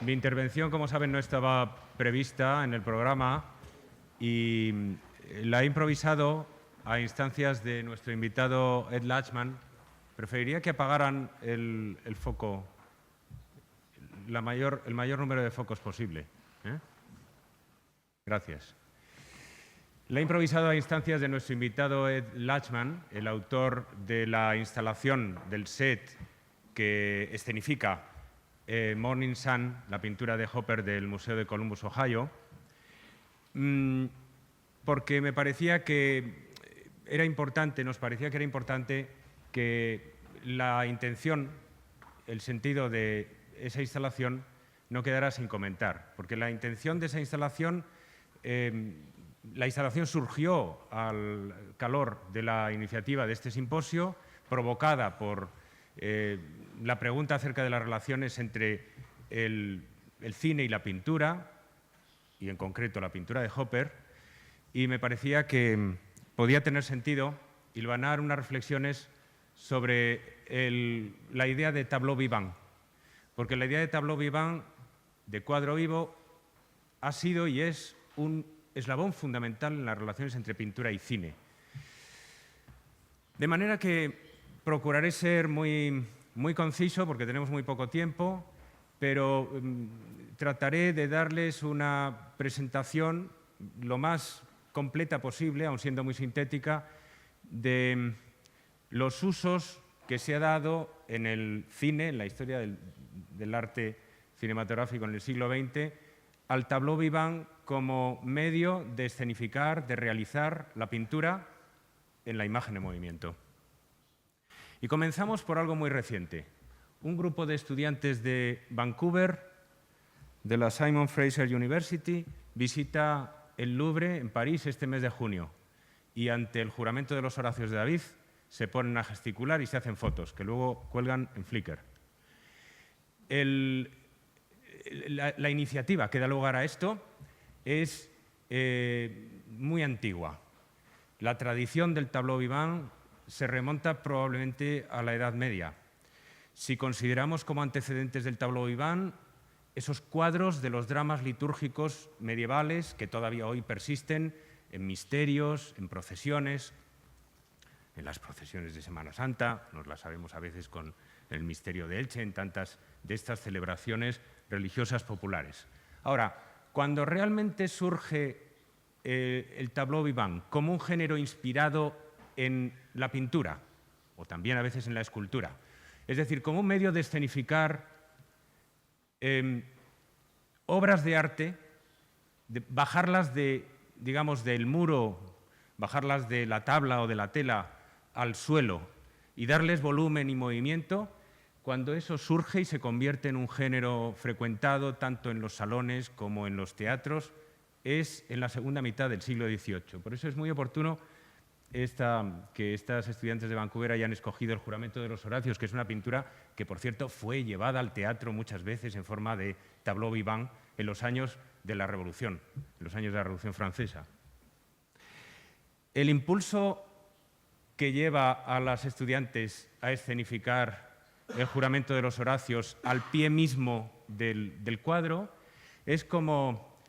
Mi intervención, como saben, no estaba prevista en el programa y la he improvisado a instancias de nuestro invitado Ed Lachman. Preferiría que apagaran el foco, el mayor número de focos posible. Gracias. La he improvisado a instancias de nuestro invitado Ed Lachman, el autor de la instalación del set que escenifica Morning Sun, la pintura de Hopper del Museo de Columbus, Ohio, porque me parecía que era importante, nos parecía que era importante que la intención, el sentido de esa instalación no quedara sin comentar, porque la intención de esa instalación, la instalación surgió al calor de la iniciativa de este simposio, provocada por la pregunta acerca de las relaciones entre el cine y la pintura, y en concreto la pintura de Hopper, y me parecía que podía tener sentido hilvanar unas reflexiones sobre la idea de tableau vivant, porque la idea de tableau vivant, de cuadro vivo, ha sido y es un eslabón fundamental en las relaciones entre pintura y cine. De manera que procuraré ser muy conciso porque tenemos muy poco tiempo, pero trataré de darles una presentación lo más completa posible, aun siendo muy sintética, de los usos que se ha dado en el cine, en la historia del arte cinematográfico en el siglo XX, al tableau vivant como medio de escenificar, de realizar la pintura en la imagen en movimiento. Y comenzamos por algo muy reciente. Un grupo de estudiantes de Vancouver, de la Simon Fraser University, visita el Louvre en París este mes de junio y ante el juramento de los Horacios de David se ponen a gesticular y se hacen fotos que luego cuelgan en Flickr. La iniciativa que da lugar a esto es muy antigua. La tradición del tableau vivant se remonta probablemente a la Edad Media. Si consideramos como antecedentes del tableau vivant esos cuadros de los dramas litúrgicos medievales que todavía hoy persisten en misterios, en procesiones, en las procesiones de Semana Santa, nos las sabemos a veces con el misterio de Elche, en tantas de estas celebraciones religiosas populares. Ahora, cuando realmente surge el tableau vivant como un género inspirado en la pintura, o también a veces en la escultura, es decir, como un medio de escenificar obras de arte, de bajarlas digamos, del muro, bajarlas de la tabla o de la tela al suelo y darles volumen y movimiento, cuando eso surge y se convierte en un género frecuentado tanto en los salones como en los teatros, es en la segunda mitad del siglo XVIII. Por eso es muy oportuno que estas estudiantes de Vancouver hayan escogido el Juramento de los Horacios, que es una pintura que, por cierto, fue llevada al teatro muchas veces en forma de tableau vivant en los años de la Revolución, en los años de la Revolución Francesa. El impulso que lleva a las estudiantes a escenificar el Juramento de los Horacios al pie mismo del cuadro es como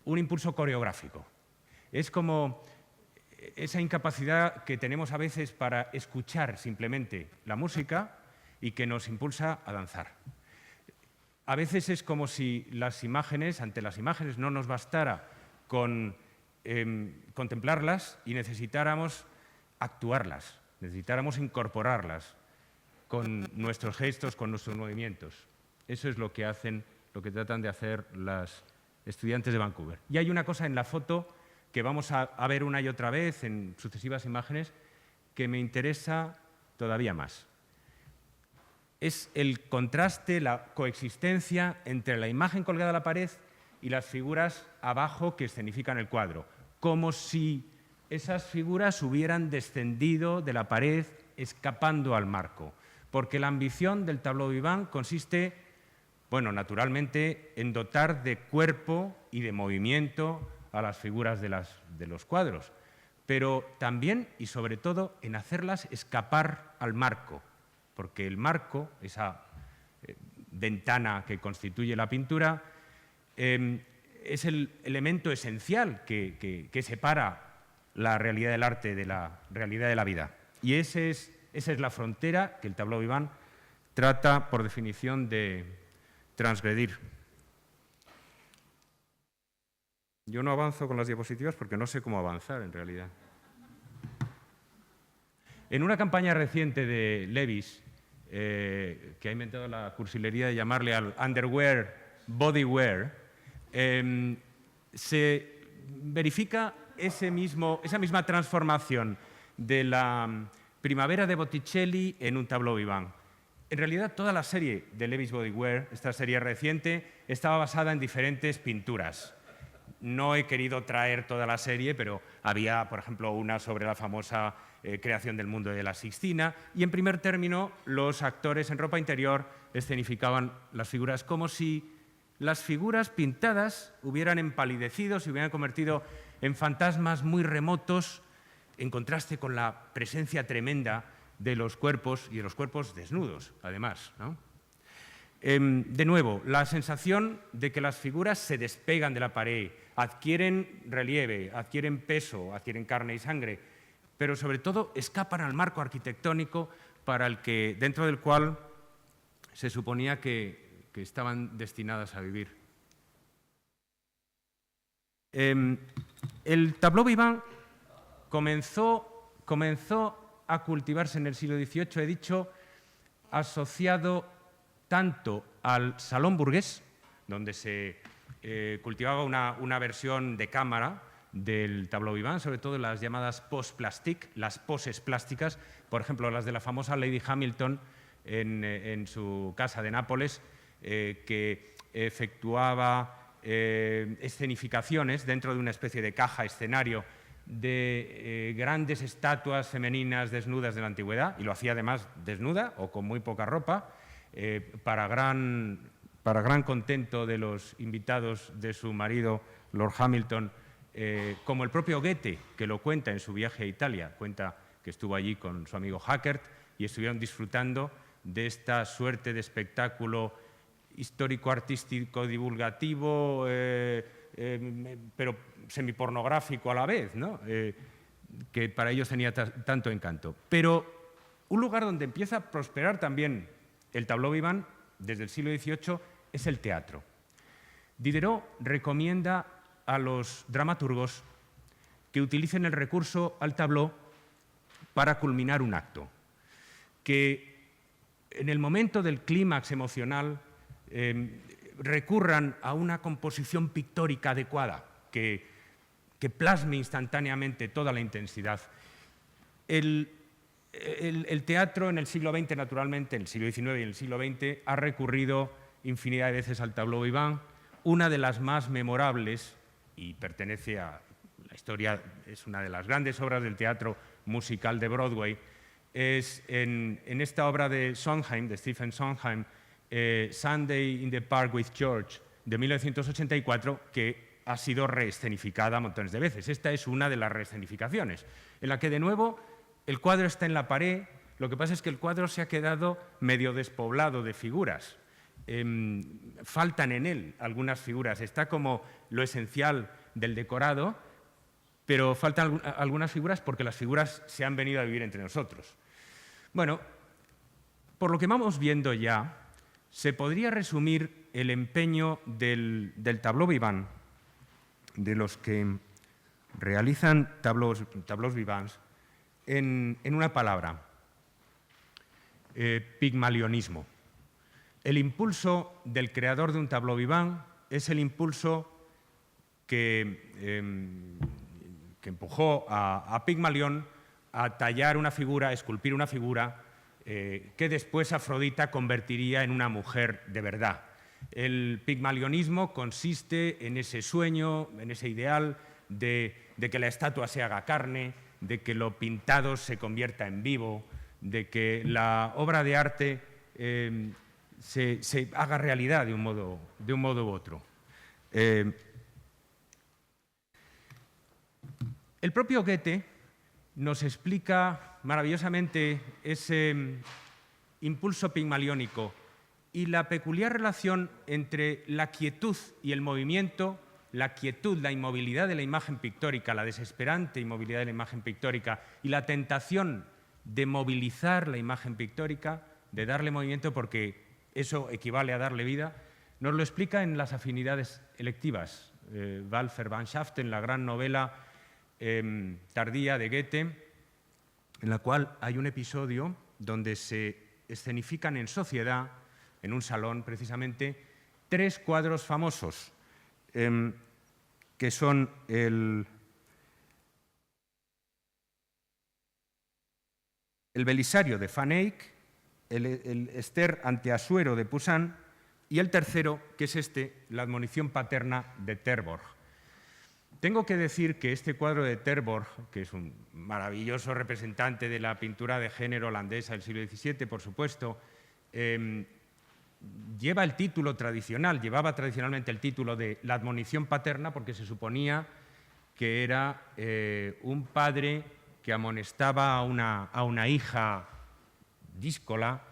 un impulso coreográfico. Es como esa incapacidad que tenemos a veces para escuchar simplemente la música y que nos impulsa a danzar. A veces es como si ante las imágenes no nos bastara con contemplarlas y necesitáramos actuarlas, necesitáramos incorporarlas con nuestros gestos, con nuestros movimientos. Eso es lo que tratan de hacer las estudiantes de Vancouver. Y hay una cosa en la foto que vamos a ver una y otra vez en sucesivas imágenes, que me interesa todavía más. Es el contraste, la coexistencia entre la imagen colgada a la pared y las figuras abajo que escenifican el cuadro, como si esas figuras hubieran descendido de la pared escapando al marco, porque la ambición del tableau vivant consiste, bueno, naturalmente, en dotar de cuerpo y de movimiento a las figuras de los cuadros, pero también y sobre todo en hacerlas escapar al marco, porque el marco, esa ventana que constituye la pintura, es el elemento esencial que separa la realidad del arte de la realidad de la vida. Y esa es la frontera que el tableau vivant trata, por definición, de transgredir. Yo no avanzo con las diapositivas porque no sé cómo avanzar, en realidad. En una campaña reciente de Levi's, que ha inventado la cursilería de llamarle al underwear bodywear, se verifica esa misma transformación de la primavera de Botticelli en un tableau vivant. En realidad, toda la serie de Levi's Bodywear, esta serie reciente, estaba basada en diferentes pinturas. No he querido traer toda la serie, pero había, por ejemplo, una sobre la famosa creación del mundo de la Sixtina, y en primer término, los actores en ropa interior escenificaban las figuras como si las figuras pintadas hubieran empalidecido, se hubieran convertido en fantasmas muy remotos, en contraste con la presencia tremenda de los cuerpos, y de los cuerpos desnudos, además, ¿no? De nuevo, la sensación de que las figuras se despegan de la pared, adquieren relieve, adquieren peso, adquieren carne y sangre, pero sobre todo escapan al marco arquitectónico dentro del cual se suponía que estaban destinadas a vivir. El tableau vivant comenzó a cultivarse en el siglo XVIII, he dicho, asociado tanto al salón burgués, donde se cultivaba una versión de cámara del tableau vivant, sobre todo las llamadas post-plastic, las poses plásticas, por ejemplo, las de la famosa Lady Hamilton en su casa de Nápoles, que efectuaba escenificaciones dentro de una especie de caja escenario de grandes estatuas femeninas desnudas de la antigüedad, y lo hacía además desnuda o con muy poca ropa, para gran contento de los invitados de su marido, Lord Hamilton, como el propio Goethe, que lo cuenta en su viaje a Italia, cuenta que estuvo allí con su amigo Hackert y estuvieron disfrutando de esta suerte de espectáculo histórico-artístico divulgativo, pero semipornográfico a la vez, ¿no? Que para ellos tenía tanto encanto. Pero un lugar donde empieza a prosperar también el tableau vivant desde el siglo XVIII es el teatro. Diderot recomienda a los dramaturgos que utilicen el recurso al tableau para culminar un acto, que en el momento del clímax emocional recurran a una composición pictórica adecuada que plasme instantáneamente toda la intensidad. El teatro en el siglo XX, naturalmente, en el siglo XIX y en el siglo XX, ha recurrido infinidad de veces al tableau vivant. Una de las más memorables, y pertenece a la historia, es una de las grandes obras del teatro musical de Broadway, es en esta obra de Sondheim, de Stephen Sondheim, Sunday in the Park with George, de 1984, que ha sido reescenificada montones de veces. Esta es una de las reescenificaciones, en la que de nuevo el cuadro está en la pared. Lo que pasa es que el cuadro se ha quedado medio despoblado de figuras. Faltan en él algunas figuras. Está como lo esencial del decorado, pero faltan algunas figuras porque las figuras se han venido a vivir entre nosotros. Bueno, por lo que vamos viendo ya, se podría resumir el empeño del tableau vivant, de los que realizan tableaux vivants, en una palabra: pigmalionismo. El impulso del creador de un tableau vivant es el impulso que empujó a Pigmalión a tallar una figura, a esculpir una figura que después Afrodita convertiría en una mujer de verdad. El pigmalionismo consiste en ese sueño, en ese ideal de que la estatua se haga carne, de que lo pintado se convierta en vivo, de que la obra de arte se haga realidad de un modo u otro. El propio Goethe nos explica maravillosamente ese impulso pigmaliónico y la peculiar relación entre la quietud y el movimiento, la quietud, la inmovilidad de la imagen pictórica, la desesperante inmovilidad de la imagen pictórica y la tentación de movilizar la imagen pictórica, de darle movimiento porque eso equivale a darle vida, nos lo explica en Las afinidades electivas, Wahlverwandtschaften, la gran novela tardía de Goethe, en la cual hay un episodio donde se escenifican en sociedad, en un salón precisamente, 3 cuadros famosos, que son el Belisario de Van Eyck, el Esther ante Asuero de Poussin y el tercero, que es la admonición paterna de Terborg. Tengo que decir que este cuadro de Terborg, que es un maravilloso representante de la pintura de género holandesa del siglo XVII, por supuesto, lleva el título tradicional, llevaba tradicionalmente el título de la admonición paterna porque se suponía que era un padre que amonestaba a una hija díscola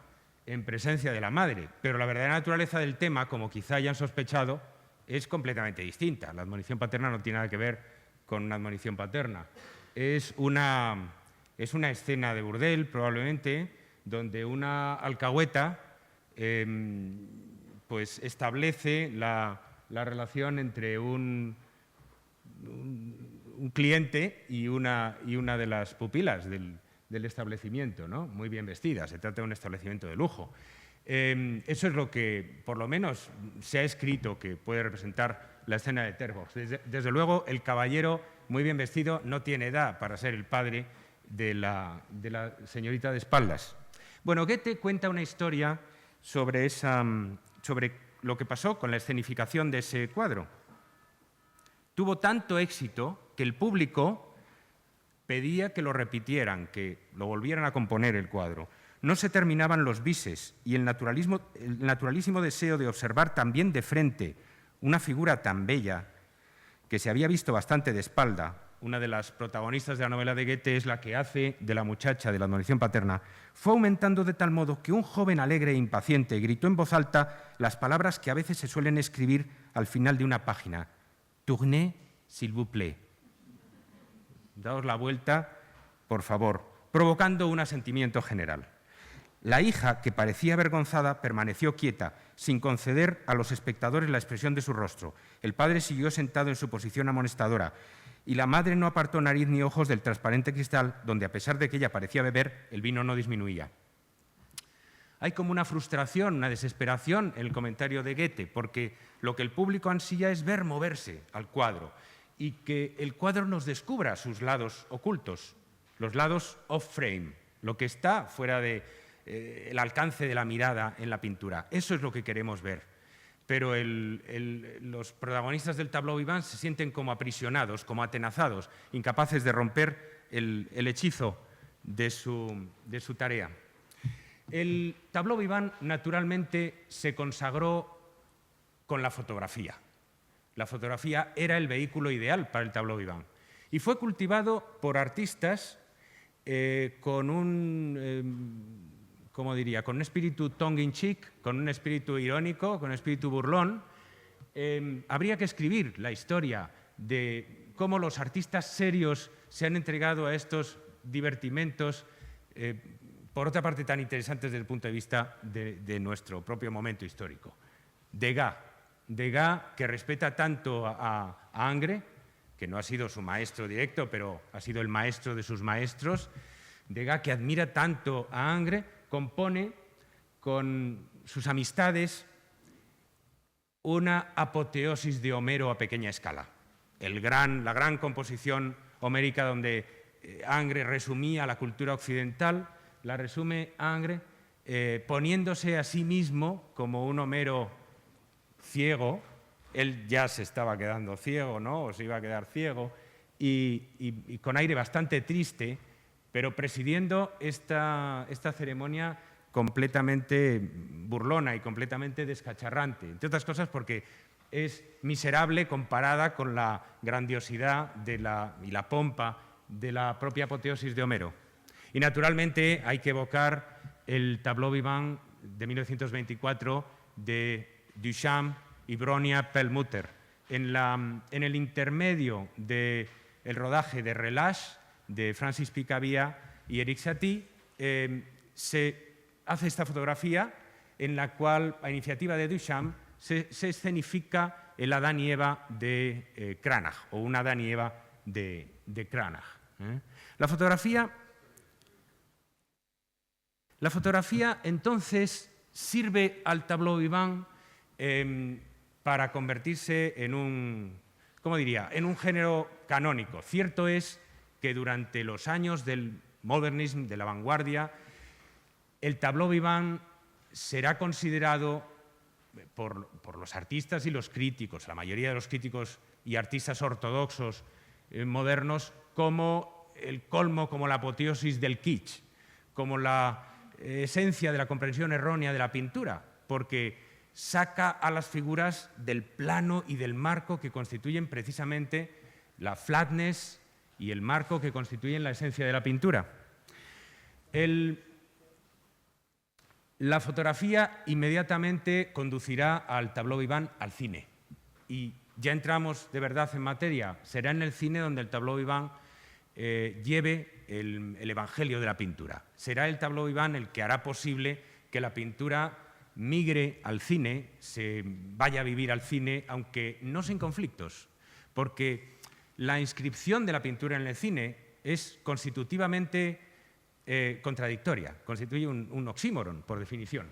en presencia de la madre. Pero la verdadera naturaleza del tema, como quizá hayan sospechado, es completamente distinta. La admonición paterna no tiene nada que ver con una admonición paterna. Es una escena de burdel, probablemente, donde una alcahueta pues establece la relación entre un cliente y una de las pupilas del establecimiento, ¿no? Muy bien vestida. Se trata de un establecimiento de lujo. Eso es lo que, por lo menos, se ha escrito que puede representar la escena de Terborg. Desde luego, el caballero muy bien vestido no tiene edad para ser el padre de la señorita de espaldas. Bueno, Goethe cuenta una historia sobre lo que pasó con la escenificación de ese cuadro. Tuvo tanto éxito que el público pedía que lo repitieran, que lo volvieran a componer el cuadro. No se terminaban los bises y el naturalísimo deseo de observar también de frente una figura tan bella que se había visto bastante de espalda. Una de las protagonistas de la novela de Goethe es la que hace de la muchacha de la admonición paterna. Fue aumentando de tal modo que un joven alegre e impaciente gritó en voz alta las palabras que a veces se suelen escribir al final de una página. Tournez, s'il vous plaît. Daos la vuelta, por favor, provocando un asentimiento general. La hija, que parecía avergonzada, permaneció quieta, sin conceder a los espectadores la expresión de su rostro. El padre siguió sentado en su posición amonestadora y la madre no apartó nariz ni ojos del transparente cristal donde, a pesar de que ella parecía beber, el vino no disminuía. Hay como una frustración, una desesperación en el comentario de Goethe, porque lo que el público ansía es ver moverse al cuadro y que el cuadro nos descubra sus lados ocultos, los lados off-frame, lo que está fuera del alcance de la mirada en la pintura. Eso es lo que queremos ver. Pero los protagonistas del tableau vivant se sienten como aprisionados, como atenazados, incapaces de romper el hechizo de su tarea. El tableau vivant, naturalmente, se consagró con la fotografía. La fotografía era el vehículo ideal para el tableau vivant. Y fue cultivado por artistas con un espíritu tongue-in-cheek, con un espíritu irónico, con un espíritu burlón. Habría que escribir la historia de cómo los artistas serios se han entregado a estos divertimentos, por otra parte tan interesantes desde el punto de vista de nuestro propio momento histórico. Degas, que respeta tanto a Ingres, que no ha sido su maestro directo, pero ha sido el maestro de sus maestros. Degas, que admira tanto a Ingres, compone con sus amistades una apoteosis de Homero a pequeña escala. La gran composición homérica donde Ingres resumía la cultura occidental, la resume Ingres poniéndose a sí mismo como un Homero ciego. Él ya se estaba quedando ciego, ¿no? O se iba a quedar ciego, y con aire bastante triste, pero presidiendo esta ceremonia completamente burlona y completamente descacharrante, entre otras cosas porque es miserable comparada con la grandiosidad y la pompa de la propia apoteosis de Homero. Y naturalmente hay que evocar el tableau vivant de 1924 de Duchamp y Bronia Perlmutter. En el intermedio del rodaje de Relâche, de Francis Picabia y Éric Satie, se hace esta fotografía en la cual, a iniciativa de Duchamp, se escenifica el Adán y Eva de Cranach, o un Adán y Eva de Cranach. La fotografía entonces sirve al tableau vivant para convertirse en un género canónico. Cierto es que durante los años del modernismo, de la vanguardia, el tableau vivant será considerado por los artistas y los críticos, la mayoría de los críticos y artistas ortodoxos modernos, como el colmo, como la apoteosis del kitsch, como la esencia de la comprensión errónea de la pintura, porque saca a las figuras del plano y del marco que constituyen precisamente la flatness y el marco que constituyen la esencia de la pintura. La fotografía inmediatamente conducirá al tableau vivant, al cine. Y ya entramos de verdad en materia. Será en el cine donde el tableau vivant lleve el evangelio de la pintura. Será el tableau vivant el que hará posible que la pintura migre al cine, se vaya a vivir al cine, aunque no sin conflictos, porque la inscripción de la pintura en el cine es constitutivamente contradictoria, constituye un oxímoron, por definición.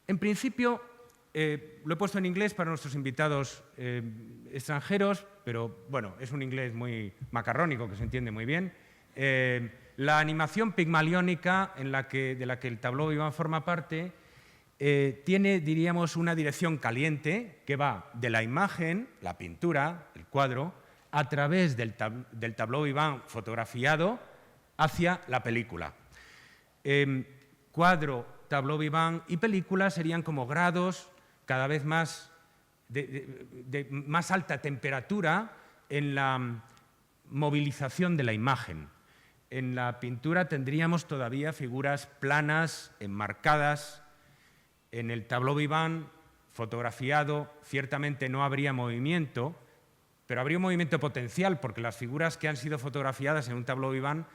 En principio, lo he puesto en inglés para nuestros invitados extranjeros, pero bueno, es un inglés muy macarrónico que se entiende muy bien. La animación pigmaliónica de la que el tableau vivant forma parte tiene, diríamos, una dirección caliente que va de la imagen, la pintura, el cuadro, a través del tableau vivant fotografiado hacia la película. Cuadro, tableau vivant y película serían como grados cada vez más de más alta temperatura en la movilización de la imagen. En la pintura tendríamos todavía figuras planas, enmarcadas. En el tableau vivant fotografiado ciertamente no habría movimiento, pero habría un movimiento potencial, porque las figuras que han sido fotografiadas en un tableau vivant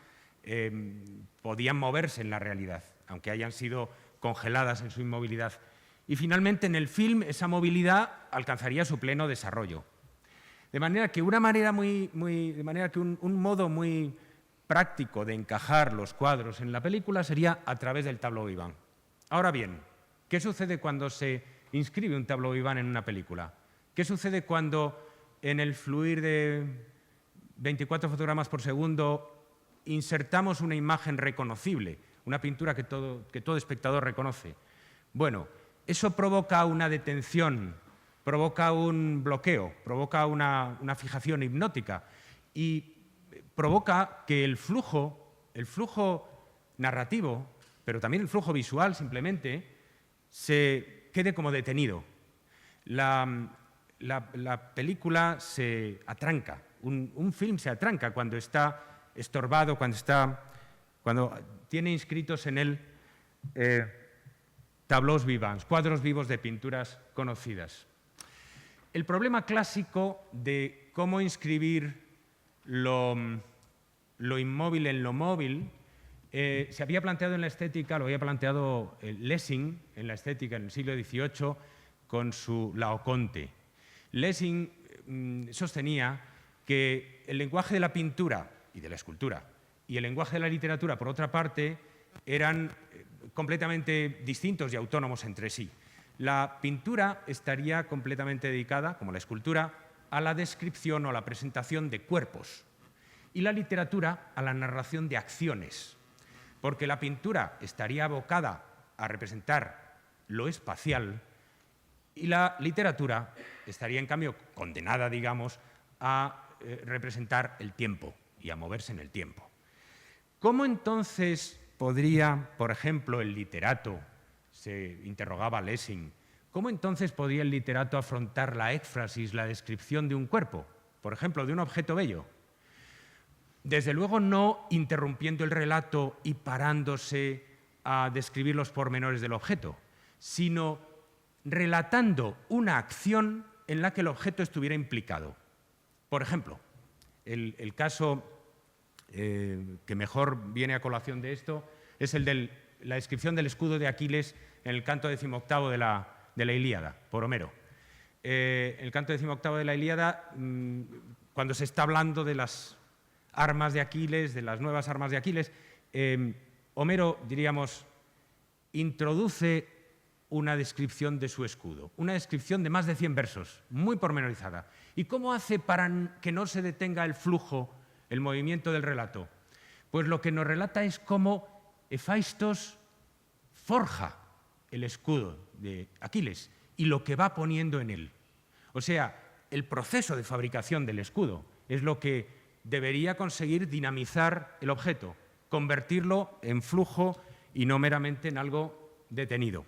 podían moverse en la realidad, aunque hayan sido congeladas en su inmovilidad. Y finalmente en el film esa movilidad alcanzaría su pleno desarrollo. De manera que un modo muy práctico de encajar los cuadros en la película sería a través del tableau vivant. Ahora bien, ¿qué sucede cuando se inscribe un tableau vivant en una película? ¿Qué sucede cuando en el fluir de 24 fotogramas por segundo insertamos una imagen reconocible, una pintura que todo espectador reconoce? Bueno, eso provoca una detención, provoca un bloqueo, provoca una fijación hipnótica y provoca que el flujo narrativo, pero también el flujo visual simplemente, se quede como detenido. La película se atranca, un film se atranca cuando está estorbado, cuando tiene inscritos en él tableaux vivants, cuadros vivos de pinturas conocidas. El problema clásico de cómo inscribir lo inmóvil en lo móvil se había planteado en la estética, lo había planteado Lessing en la estética en el siglo XVIII con su Laoconte. Lessing sostenía que el lenguaje de la pintura y de la escultura y el lenguaje de la literatura, por otra parte, eran completamente distintos y autónomos entre sí. La pintura estaría completamente dedicada, como la escultura, a la descripción o a la presentación de cuerpos y la literatura a la narración de acciones, porque la pintura estaría abocada a representar lo espacial y la literatura estaría, en cambio, condenada, digamos, a representar el tiempo y a moverse en el tiempo. ¿Cómo entonces podría, por ejemplo, el literato, se interrogaba Lessing, cómo entonces podría el literato afrontar la éfrasis, la descripción de un cuerpo, por ejemplo, de un objeto bello? Desde luego no interrumpiendo el relato y parándose a describir los pormenores del objeto, sino relatando una acción en la que el objeto estuviera implicado. Por ejemplo, el caso que mejor viene a colación de esto es el de la descripción del escudo de Aquiles en el canto 18º de la Ilíada, por Homero. El canto 18º de la Ilíada, cuando se está hablando de las armas de Aquiles, de las nuevas armas de Aquiles, Homero, diríamos, introduce una descripción de su escudo, una descripción de más de 100 versos, muy pormenorizada. ¿Y cómo hace para que no se detenga el flujo, el movimiento del relato? Pues lo que nos relata es cómo Hefaistos forja el escudo de Aquiles y lo que va poniendo en él. O sea, el proceso de fabricación del escudo es lo que debería conseguir dinamizar el objeto, convertirlo en flujo y no meramente en algo detenido.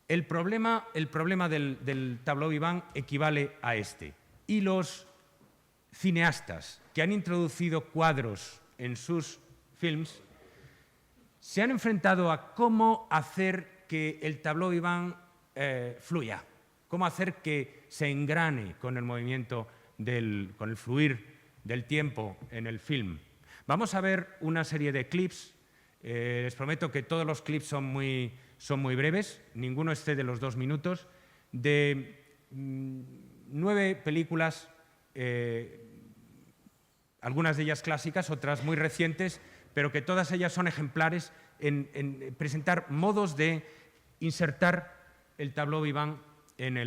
El problema del tableau vivant equivale a este. Y los cineastas que han introducido cuadros en sus films se han enfrentado a cómo hacer que el tableau vivant fluya, cómo hacer que se engrane con el movimiento, con el fluir del tiempo en el film. Vamos a ver una serie de clips. Les prometo que todos los clips son muy breves, ninguno excede los 2 minutos, de 9 películas, algunas de ellas clásicas, otras muy recientes, pero que todas ellas son ejemplares en presentar modos de insertar el tableau vivant en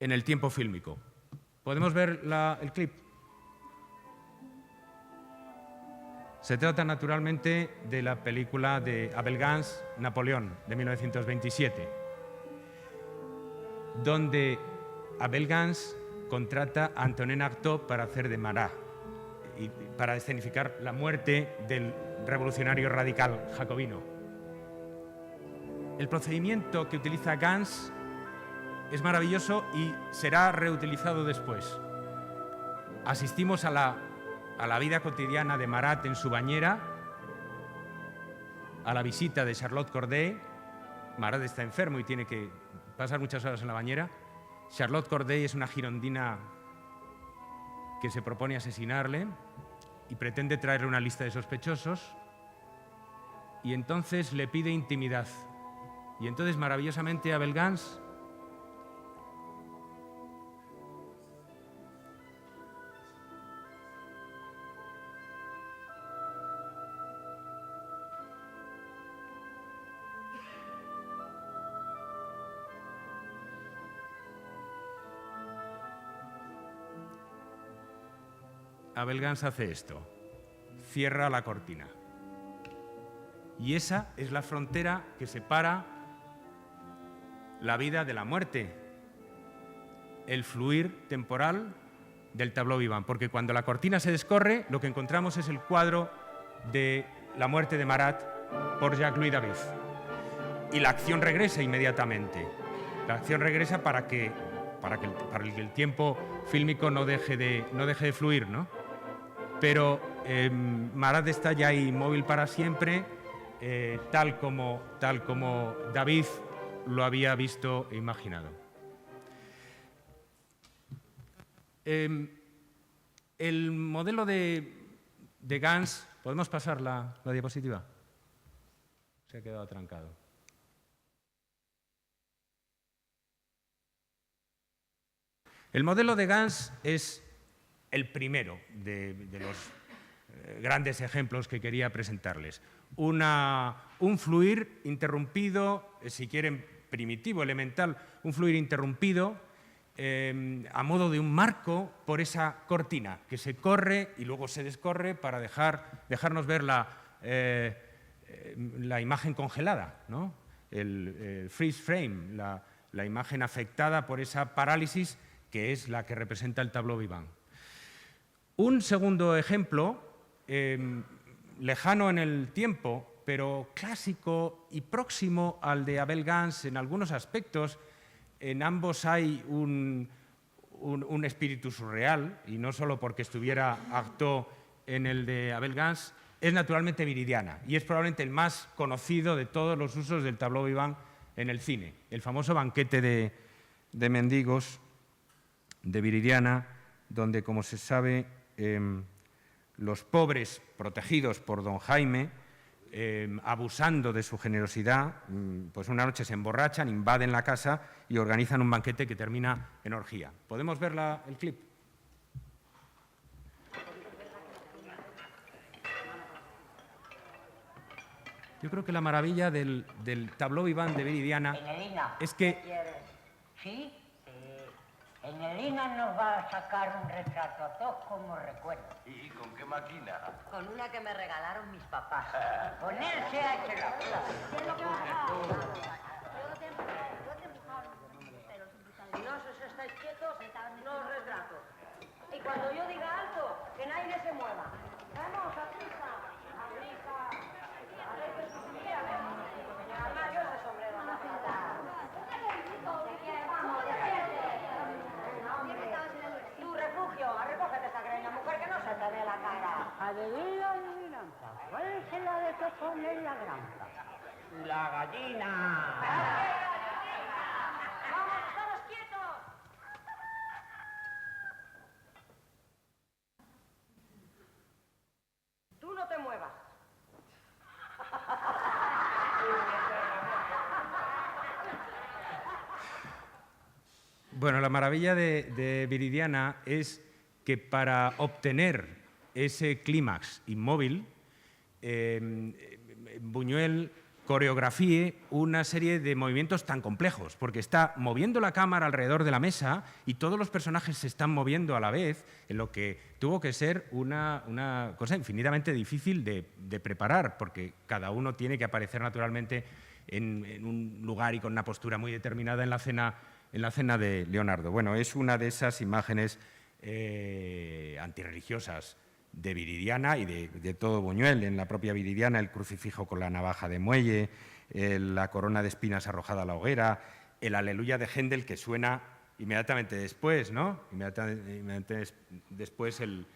el tiempo fílmico. ¿Podemos ver el clip? Se trata naturalmente de la película de Abel Gance, Napoleón, de 1927, donde Abel Gance contrata a Antonin Artaud para hacer de Marat y para escenificar la muerte del revolucionario radical jacobino. El procedimiento que utiliza Gance es maravilloso y será reutilizado después. Asistimos a la vida cotidiana de Marat en su bañera, a la visita de Charlotte Corday. Marat está enfermo y tiene que pasar muchas horas en la bañera. Charlotte Corday es una girondina que se propone asesinarle y pretende traerle una lista de sospechosos, y entonces le pide intimidad. Y entonces, maravillosamente, Abel Gance hace esto, cierra la cortina. Y esa es la frontera que separa la vida de la muerte, el fluir temporal del tableau vivant, porque cuando la cortina se descorre, lo que encontramos es el cuadro de la muerte de Marat por Jacques-Louis David. Y la acción regresa inmediatamente. La acción regresa para que el tiempo fílmico no deje de fluir, ¿no? Pero Marat está ya inmóvil para siempre, tal como David lo había visto e imaginado. El modelo de Gance, ¿podemos pasar la diapositiva? Se ha quedado atrancado. El modelo de Gance es el primero de los grandes ejemplos que quería presentarles. Un fluir interrumpido, si quieren primitivo, elemental, un fluir interrumpido a modo de un marco por esa cortina que se corre y luego se descorre para dejarnos ver la imagen congelada, ¿no? El freeze frame, la imagen afectada por esa parálisis que es la que representa el tableau vivant. Un segundo ejemplo, lejano en el tiempo, pero clásico y próximo al de Abel Gance en algunos aspectos. En ambos hay un espíritu surreal, y no solo porque estuviera Artaud en el de Abel Gance, es naturalmente Viridiana y es probablemente el más conocido de todos los usos del tableau vivant en el cine. El famoso banquete de mendigos de Viridiana, donde, como se sabe, los pobres, protegidos por don Jaime, abusando de su generosidad, pues una noche se emborrachan, invaden la casa y organizan un banquete que termina en orgía. ¿Podemos ver el clip? Yo creo que la maravilla del tableau vivant de Viridiana es que... ¿Sí? En Elina nos va a sacar un retrato a todos como recuerdo. ¿Y con qué máquina? Con una que me regalaron mis papás. Ponerse a echar Si no os estáis quietos, no os retrato. Y cuando yo diga alto, que nadie se mueva. Vamos, a prisa. A prisa. A ver qué sucede. Además, yo ese sombrero no me da. Tu refugio, recógete esa greña, mujer, que no se te ve la cara. Adivina, adivinanza. ¿Cuál es la de que pone la granja? La gallina. ¡Vamos, todos quietos! Tú no te muevas. Bueno, la maravilla de Viridiana es que para obtener ese clímax inmóvil, Buñuel coreografíe una serie de movimientos tan complejos, porque está moviendo la cámara alrededor de la mesa y todos los personajes se están moviendo a la vez, en lo que tuvo que ser una cosa infinitamente difícil de preparar, porque cada uno tiene que aparecer naturalmente en un lugar y con una postura muy determinada en la cena de Leonardo. Bueno, es una de esas imágenes antirreligiosas de Viridiana y de todo Buñuel. En la propia Viridiana, el crucifijo con la navaja de muelle, la corona de espinas arrojada a la hoguera, el Aleluya de Händel, que suena inmediatamente después, ¿no? Inmediatamente después el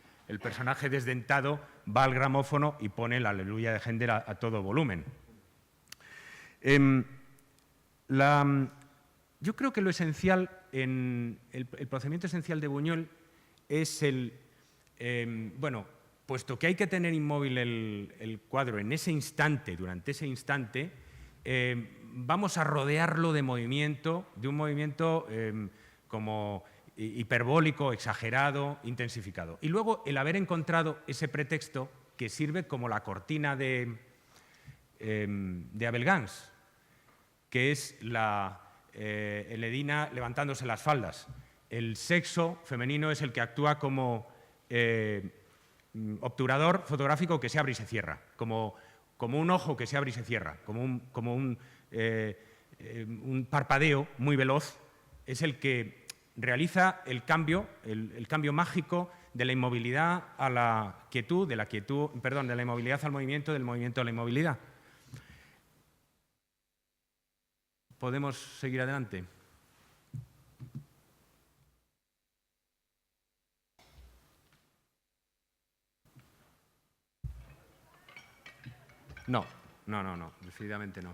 personaje desdentado va al gramófono y pone el Aleluya de Händel a todo volumen. Yo creo que lo esencial, el procedimiento esencial de Buñuel es bueno, puesto que hay que tener inmóvil el cuadro en ese instante, durante ese instante, vamos a rodearlo de un movimiento como hiperbólico, exagerado, intensificado. Y luego el haber encontrado ese pretexto que sirve como la cortina de Abel Gance, que es el Edina levantándose las faldas. El sexo femenino es el que actúa como obturador fotográfico que se abre y se cierra, como un ojo que se abre y se cierra, como un parpadeo muy veloz, es el que realiza el cambio mágico de la inmovilidad a la quietud, de la inmovilidad al movimiento, del movimiento a la inmovilidad. ¿Podemos seguir adelante? No, decididamente no.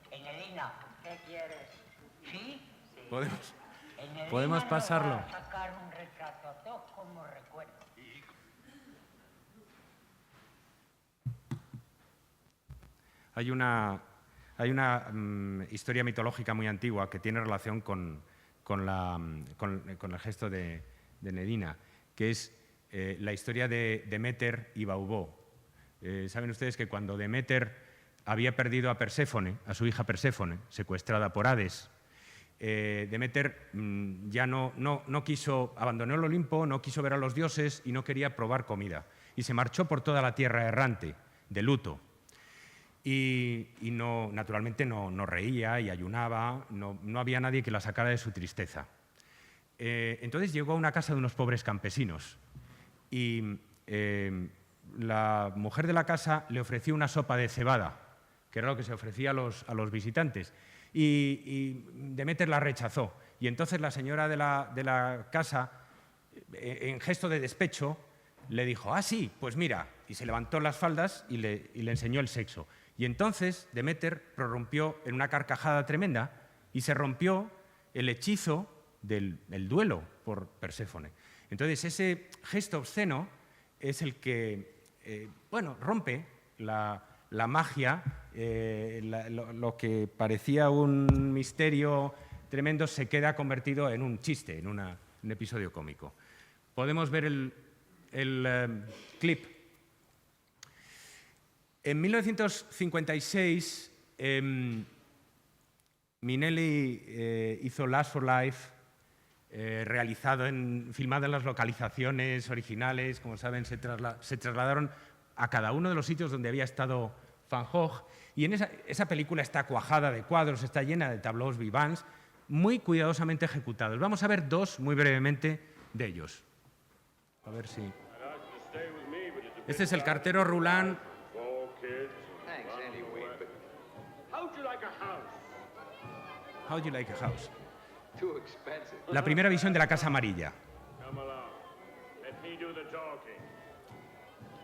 En Elina, ¿qué quieres? ¿Sí? ¿Podemos pasarlo? Nos va a sacar un retrato a todos como recuerdo. Hay una historia mitológica muy antigua que tiene relación con el gesto de Nedina, que es la historia de Deméter y Baubó. Saben ustedes que cuando Deméter había perdido a Perséfone, a su hija Perséfone, secuestrada por Hades, Deméter ya no quiso, abandonó el Olimpo, no quiso ver a los dioses y no quería probar comida. Y se marchó por toda la tierra errante, de luto. Y naturalmente no reía y ayunaba, no había nadie que la sacara de su tristeza. Entonces llegó a una casa de unos pobres campesinos y la mujer de la casa le ofreció una sopa de cebada, que era lo que se ofrecía a los visitantes, y Deméter la rechazó. Y entonces la señora de la casa, en gesto de despecho, le dijo, sí, pues mira, y se levantó las faldas y le enseñó el sexo. Y entonces Deméter prorrumpió en una carcajada tremenda y se rompió el hechizo del duelo por Perséfone. Entonces ese gesto obsceno es el que rompe la magia, lo que parecía un misterio tremendo se queda convertido en un chiste, en un episodio cómico. Podemos ver el clip. En 1956, Minelli hizo Last for Life, filmado en las localizaciones originales. Como saben, se trasladaron a cada uno de los sitios donde había estado Van Gogh, y en esa película está cuajada de cuadros, está llena de tableaux vivants, muy cuidadosamente ejecutados. Vamos a ver dos muy brevemente de ellos. A ver si... Este es el cartero Roulin. How do you like a house? La primera visión de la Casa Amarilla.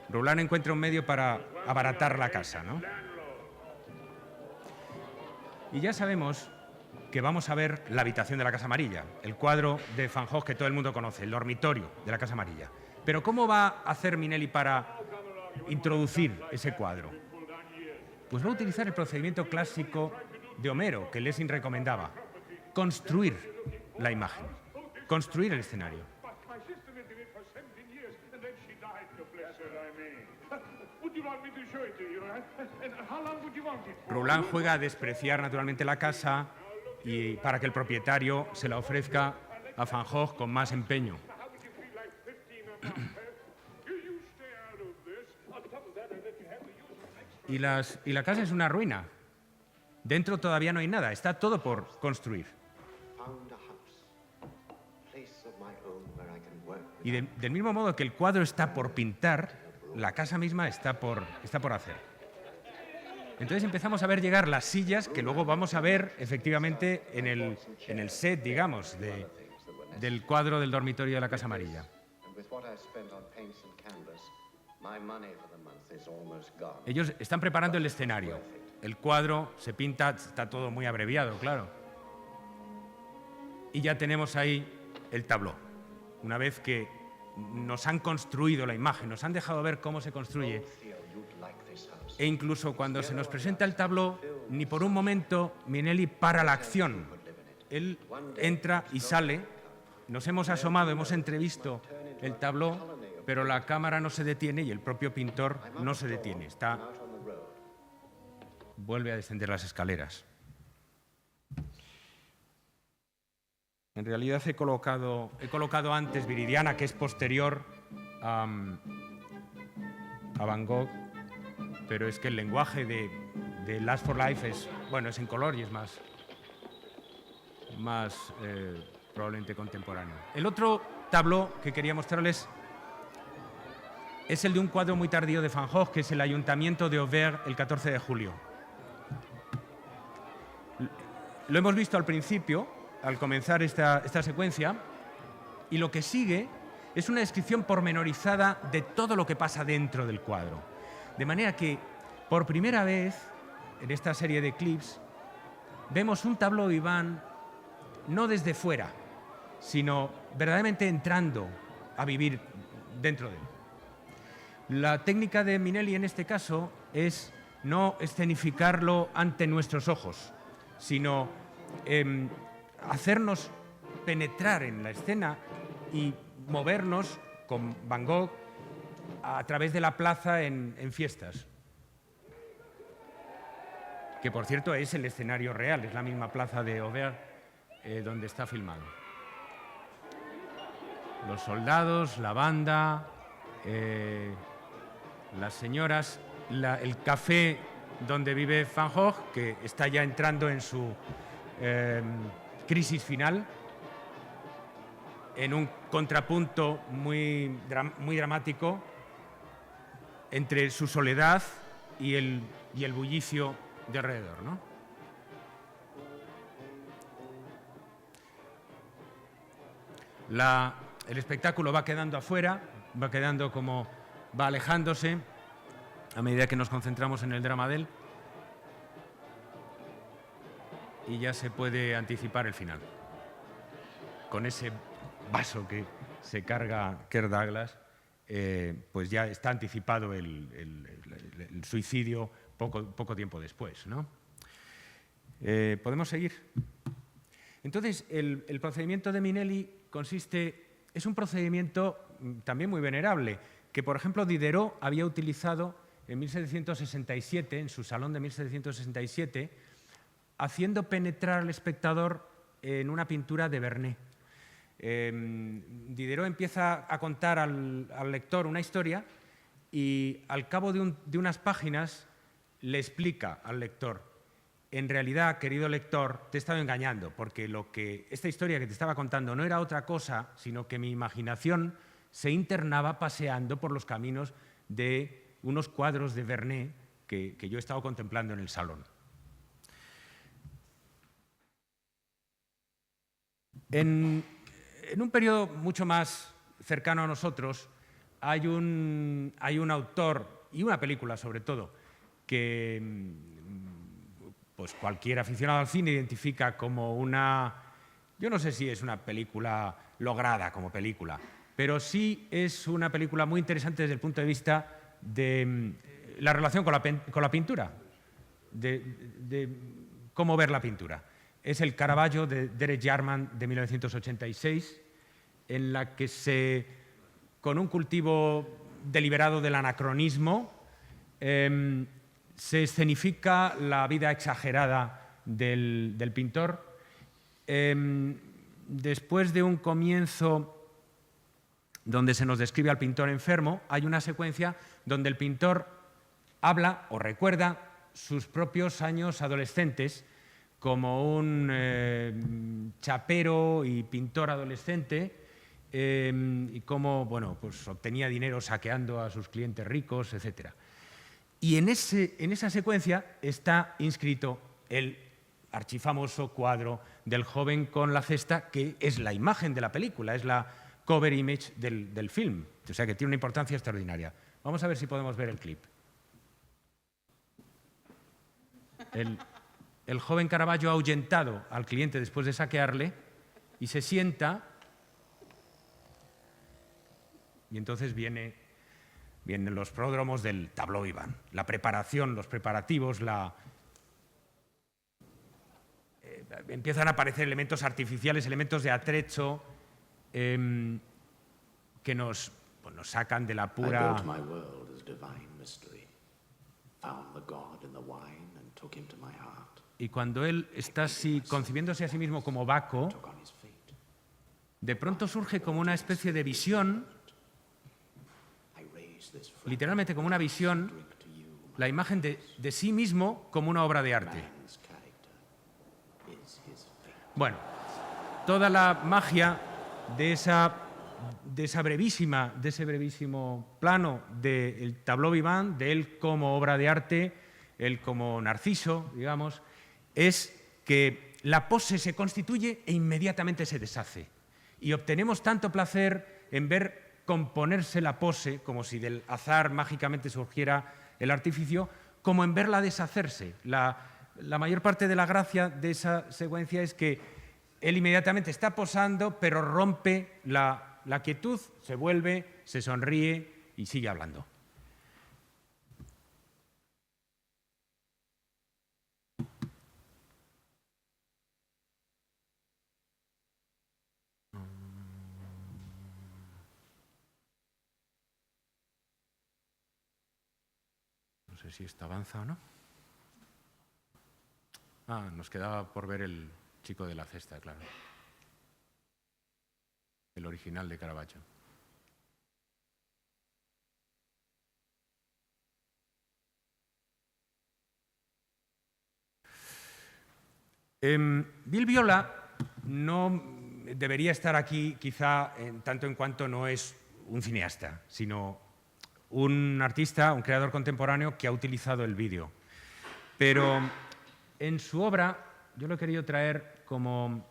Roulin encuentra un medio para abaratar la casa, ¿no? Y ya sabemos que vamos a ver la habitación de la Casa Amarilla, el cuadro de Van Gogh que todo el mundo conoce, el dormitorio de la Casa Amarilla. Pero ¿cómo va a hacer Minelli para introducir ese cuadro? Pues va a utilizar el procedimiento clásico de Homero, que Lessing recomendaba: construir la imagen, construir el escenario. Roulin juega a despreciar naturalmente la casa y para que el propietario se la ofrezca a Van Gogh con más empeño. Y la casa es una ruina. Dentro todavía no hay nada, está todo por construir. Y del mismo modo que el cuadro está por pintar, la casa misma está por hacer. Entonces empezamos a ver llegar las sillas que luego vamos a ver efectivamente en el set, digamos, del cuadro del dormitorio de la Casa Amarilla. Ellos están preparando el escenario. El cuadro se pinta, está todo muy abreviado, claro. Y ya tenemos ahí el tabló. Una vez que nos han construido la imagen, nos han dejado ver cómo se construye. E incluso cuando se nos presenta el tabló, ni por un momento Minelli para la acción. Él entra y sale. Nos hemos asomado, hemos entrevisto el tabló, pero la cámara no se detiene y el propio pintor no se detiene. Vuelve a descender las escaleras. En realidad he colocado antes Viridiana, que es posterior a Van Gogh, pero es que el lenguaje de Last for Life es en color y es más probablemente contemporáneo. El otro tabló que quería mostrarles es el de un cuadro muy tardío de Van Gogh, que es el Ayuntamiento de Auvers, el 14 de julio. Lo hemos visto al principio, al comenzar esta secuencia, y lo que sigue es una descripción pormenorizada de todo lo que pasa dentro del cuadro. De manera que, por primera vez, en esta serie de clips, vemos un tableau vivant no desde fuera, sino verdaderamente entrando a vivir dentro de él. La técnica de Minelli en este caso es no escenificarlo ante nuestros ojos, sino hacernos penetrar en la escena y movernos con Van Gogh a través de la plaza en fiestas. Que, por cierto, es el escenario real, es la misma plaza de Auvers donde está filmado. Los soldados, la banda, las señoras, el café donde vive Van Gogh, que está ya entrando en su crisis final, en un contrapunto muy dramático entre su soledad y el bullicio de alrededor, ¿no? El espectáculo va quedando afuera, va quedando como, va alejándose a medida que nos concentramos en el drama de él. Y ya se puede anticipar el final. Con ese vaso que se carga Kirk Douglas, pues ya está anticipado el suicidio poco tiempo después, ¿no? ¿Podemos seguir? Entonces, el procedimiento de Minelli es un procedimiento también muy venerable, que, por ejemplo, Diderot había utilizado en 1767, en su salón de 1767, haciendo penetrar al espectador en una pintura de Vernet. Diderot empieza a contar al lector una historia y al cabo de unas páginas le explica al lector: en realidad, querido lector, te he estado engañando, porque esta historia que te estaba contando no era otra cosa, sino que mi imaginación se internaba paseando por los caminos de unos cuadros de Vernet que yo he estado contemplando en el salón. En un periodo mucho más cercano a nosotros hay un autor, y una película sobre todo, que pues cualquier aficionado al cine identifica como yo no sé si es una película lograda como película, pero sí es una película muy interesante desde el punto de vista de la relación con la pintura, de cómo ver la pintura. Es el Caravaggio de Derek Jarman de 1986, en la que con un cultivo deliberado del anacronismo, se escenifica la vida exagerada del pintor. Después de un comienzo donde se nos describe al pintor enfermo, hay una secuencia donde el pintor habla o recuerda sus propios años adolescentes como un chapero y pintor adolescente, y cómo pues obtenía dinero saqueando a sus clientes ricos, etc. Y en esa secuencia está inscrito el archifamoso cuadro del joven con la cesta, que es la imagen de la película, es la cover image del film, o sea que tiene una importancia extraordinaria. Vamos a ver si podemos ver el clip. El joven Caravaggio ha ahuyentado al cliente después de saquearle y se sienta, y entonces vienen los pródromos del tableau vivant, la preparación, los preparativos, empiezan a aparecer elementos artificiales, elementos de atrecho que nos sacan de la pura... Y cuando él está así, concibiéndose a sí mismo como Baco, de pronto surge como una especie de visión, literalmente como una visión, la imagen de sí mismo como una obra de arte. Bueno, toda la magia de ese brevísimo plano del tableau vivant, de él como obra de arte, él como Narciso, digamos, es que la pose se constituye e inmediatamente se deshace. Y obtenemos tanto placer en ver componerse la pose, como si del azar mágicamente surgiera el artificio, como en verla deshacerse. La mayor parte de la gracia de esa secuencia es que él inmediatamente está posando, pero rompe la quietud, se vuelve, se sonríe y sigue hablando. No sé si esto avanza o no. Nos quedaba por ver el chico de la cesta, claro. El original de Caravaggio. Bill Viola no debería estar aquí, quizá, en tanto en cuanto no es un cineasta, sino un artista, un creador contemporáneo que ha utilizado el vídeo. Pero en su obra yo lo he querido traer como...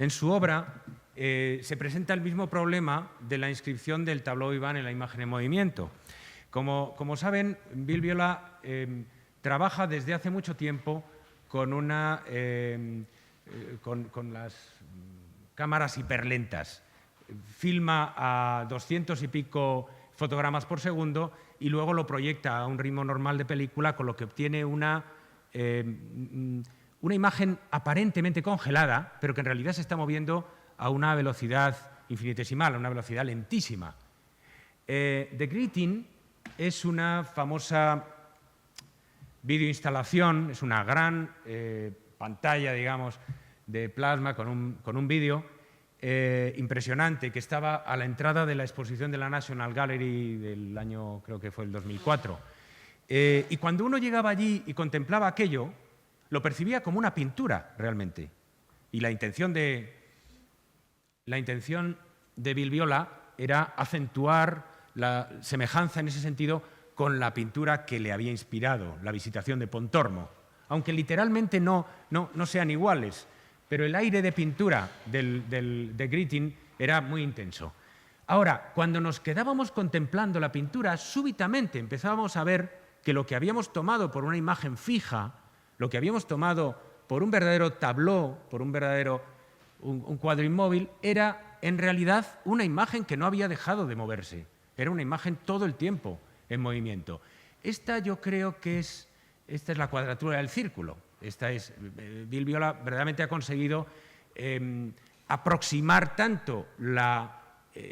En su obra se presenta el mismo problema de la inscripción del tableau vivant en la imagen en movimiento. Como saben, Bill Viola trabaja desde hace mucho tiempo con las cámaras hiperlentas. Filma a 200 y pico fotogramas por segundo y luego lo proyecta a un ritmo normal de película, con lo que obtiene una imagen aparentemente congelada, pero que en realidad se está moviendo a una velocidad infinitesimal, a una velocidad lentísima. The Greeting es una famosa videoinstalación, es una gran pantalla, digamos, de plasma con un vídeo impresionante que estaba a la entrada de la exposición de la National Gallery del año, creo que fue el 2004. Y cuando uno llegaba allí y contemplaba aquello, lo percibía como una pintura realmente. Y la intención de Bill Viola era acentuar la semejanza en ese sentido con la pintura que le había inspirado, la Visitación de Pontormo. Aunque literalmente no sean iguales, pero el aire de pintura de Greeting era muy intenso. Ahora, cuando nos quedábamos contemplando la pintura, súbitamente empezábamos a ver que lo que habíamos tomado por una imagen fija, lo que habíamos tomado por un verdadero tableau, por un cuadro inmóvil, era en realidad una imagen que no había dejado de moverse. Era una imagen todo el tiempo en movimiento. Esta yo creo que esta es la cuadratura del círculo. Bill Viola verdaderamente ha conseguido aproximar tanto la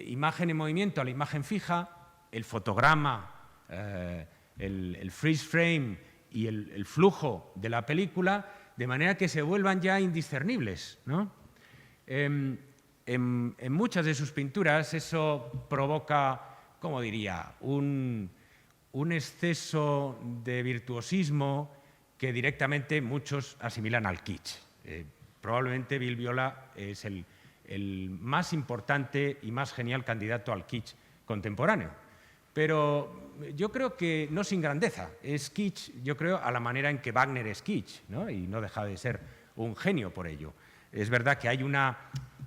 imagen en movimiento a la imagen fija, el fotograma, el freeze frame y el flujo de la película, de manera que se vuelvan ya indiscernibles, ¿no? En muchas de sus pinturas eso provoca, ¿cómo diría?, un exceso de virtuosismo que directamente muchos asimilan al kitsch. Probablemente Bill Viola es el más importante y más genial candidato al kitsch contemporáneo. Pero yo creo que no sin grandeza. Es kitsch, yo creo, a la manera en que Wagner es kitsch, ¿no? Y no deja de ser un genio por ello. Es verdad que hay una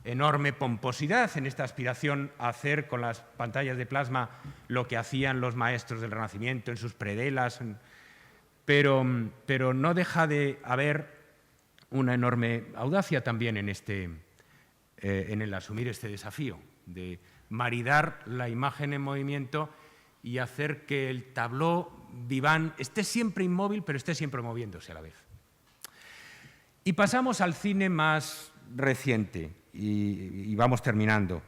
enorme pomposidad en esta aspiración a hacer con las pantallas de plasma lo que hacían los maestros del Renacimiento en sus predelas, pero no deja de haber una enorme audacia también en el asumir este desafío de maridar la imagen en movimiento y hacer que el tableau vivant esté siempre inmóvil, pero esté siempre moviéndose a la vez. Y pasamos al cine más reciente, y vamos terminando.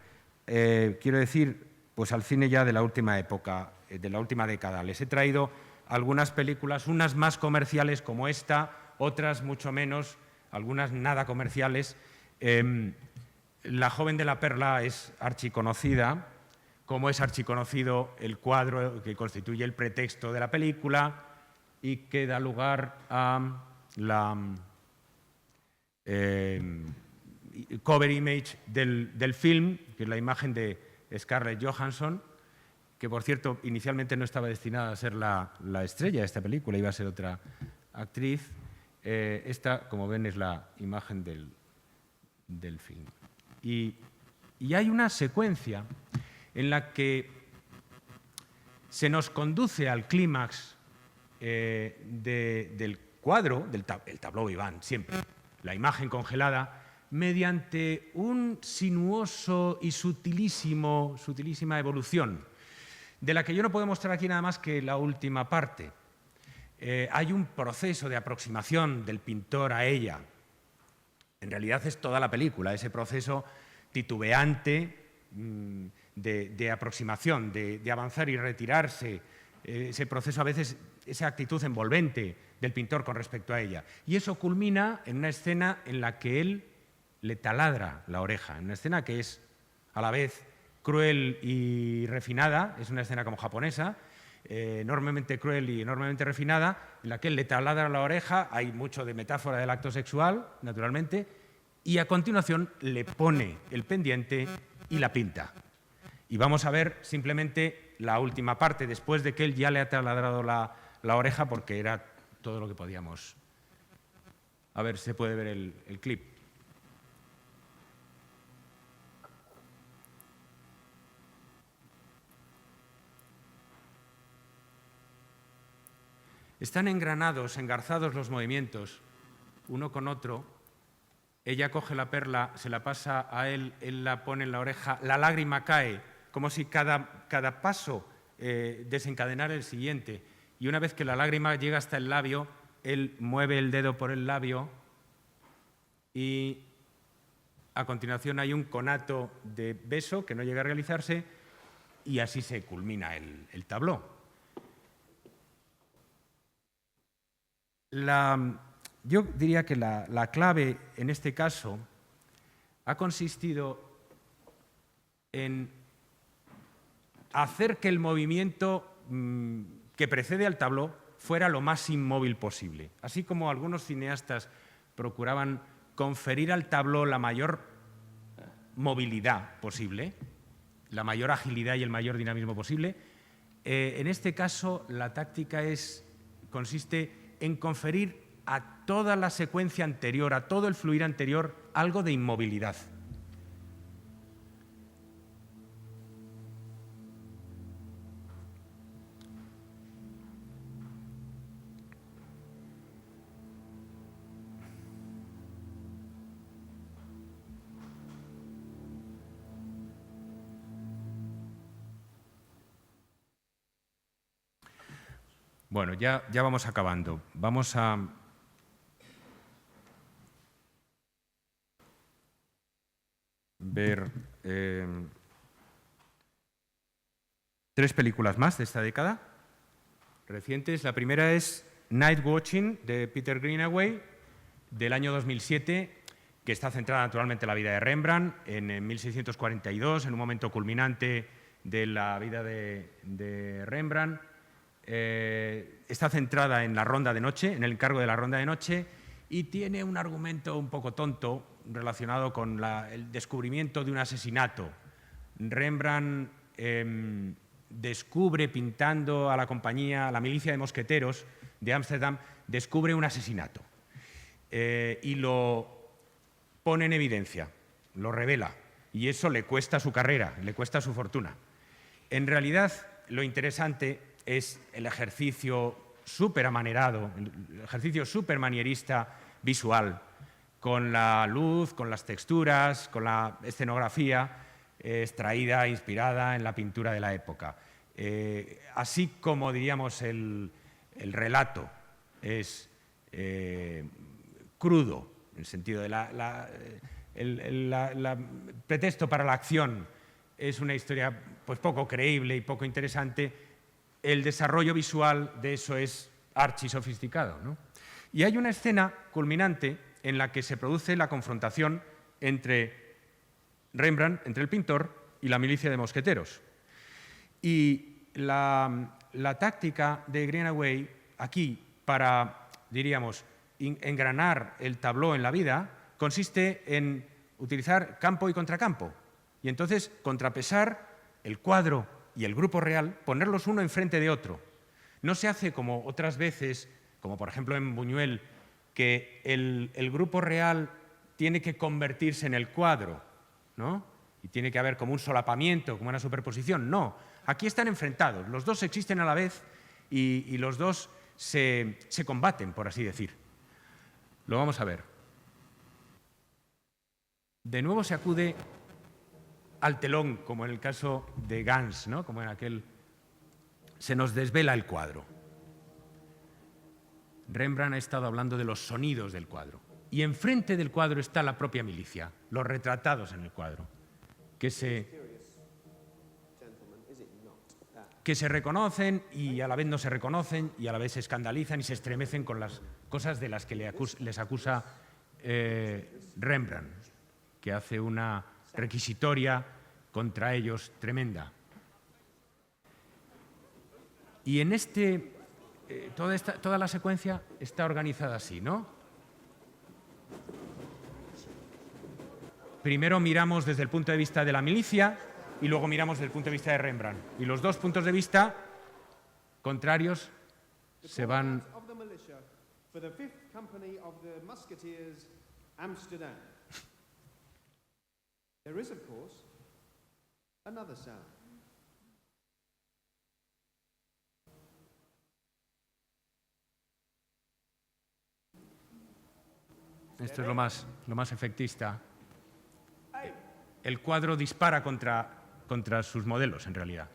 Quiero decir, pues al cine ya de la última época, de la última década. Les he traído algunas películas, unas más comerciales como esta, otras mucho menos, algunas nada comerciales. La joven de la perla es archiconocida, como es archiconocido el cuadro que constituye el pretexto de la película y que da lugar a la cover image del film, que es la imagen de Scarlett Johansson, que por cierto inicialmente no estaba destinada a ser la estrella de esta película, iba a ser otra actriz. Esta, como ven, es la imagen del film. Y hay una secuencia en la que se nos conduce al clímax del cuadro, el tableau vivant, siempre, la imagen congelada, mediante un sinuoso y sutilísima evolución, de la que yo no puedo mostrar aquí nada más que la última parte. Hay un proceso de aproximación del pintor a ella. En realidad es toda la película, ese proceso titubeante de aproximación, de avanzar y retirarse, ese proceso a veces, esa actitud envolvente del pintor con respecto a ella. Y eso culmina en una escena en la que él le taladra la oreja, en una escena que es a la vez cruel y refinada, es una escena como japonesa, enormemente cruel y enormemente refinada, en la que él le taladra la oreja, hay mucho de metáfora del acto sexual, naturalmente, y a continuación le pone el pendiente y la pinta. Y vamos a ver simplemente la última parte, después de que él ya le ha taladrado la oreja, porque era todo lo que podíamos. A ver, se puede ver el clip. Están engranados, engarzados los movimientos, uno con otro. Ella coge la perla, se la pasa a él, él la pone en la oreja, la lágrima cae, como si cada paso desencadenara el siguiente. Y una vez que la lágrima llega hasta el labio, él mueve el dedo por el labio y a continuación hay un conato de beso que no llega a realizarse y así se culmina el tabló. Yo diría que la clave en este caso ha consistido en hacer que el movimiento que precede al tabló fuera lo más inmóvil posible. Así como algunos cineastas procuraban conferir al tabló la mayor movilidad posible, la mayor agilidad y el mayor dinamismo posible, en este caso la táctica consiste en conferir a toda la secuencia anterior, a todo el fluir anterior, algo de inmovilidad. Bueno, ya vamos acabando. Vamos a ver 3 películas más de esta década, recientes. La primera es Night Watching, de Peter Greenaway, del año 2007, que está centrada naturalmente en la vida de Rembrandt, en 1642, en un momento culminante de la vida de Rembrandt. Está centrada en la ronda de noche, en el encargo de la ronda de noche, y tiene un argumento un poco tonto relacionado con el descubrimiento de un asesinato. Rembrandt descubre, pintando a la compañía, a la milicia de mosqueteros de Ámsterdam, descubre un asesinato y lo pone en evidencia, lo revela, y eso le cuesta su carrera, le cuesta su fortuna. En realidad, lo interesante es el ejercicio súper amanerado, el ejercicio súper manierista visual, con la luz, con las texturas, con la escenografía extraída, inspirada en la pintura de la época. Así como, diríamos, el relato es crudo, en el sentido de el pretexto para la acción es una historia pues poco creíble y poco interesante, el desarrollo visual de eso es archisofisticado, ¿no? Y hay una escena culminante en la que se produce la confrontación entre Rembrandt, entre el pintor y la milicia de mosqueteros. Y la táctica de Greenaway aquí para, diríamos, engranar el tabló en la vida consiste en utilizar campo y contracampo. Y entonces contrapesar el cuadro y el grupo real, ponerlos uno enfrente de otro. No se hace como otras veces, como por ejemplo en Buñuel, que el grupo real tiene que convertirse en el cuadro, ¿no? Y tiene que haber como un solapamiento, como una superposición. No, aquí están enfrentados, los dos existen a la vez y los dos se combaten, por así decir. Lo vamos a ver. De nuevo se acude al telón, como en el caso de Gans, ¿no? Como en aquel, se nos desvela el cuadro. Rembrandt ha estado hablando de los sonidos del cuadro. Y enfrente del cuadro está la propia milicia, los retratados en el cuadro, que se reconocen y a la vez no se reconocen y a la vez se escandalizan y se estremecen con las cosas de las que les acusa Rembrandt, que hace una requisitoria contra ellos tremenda. Y en toda la secuencia está organizada así, ¿no? Primero miramos desde el punto de vista de la milicia y luego miramos desde el punto de vista de Rembrandt. Y los dos puntos de vista contrarios se van... There is, of course, another sound. Esto es lo más efectista. El cuadro dispara contra sus modelos, en realidad.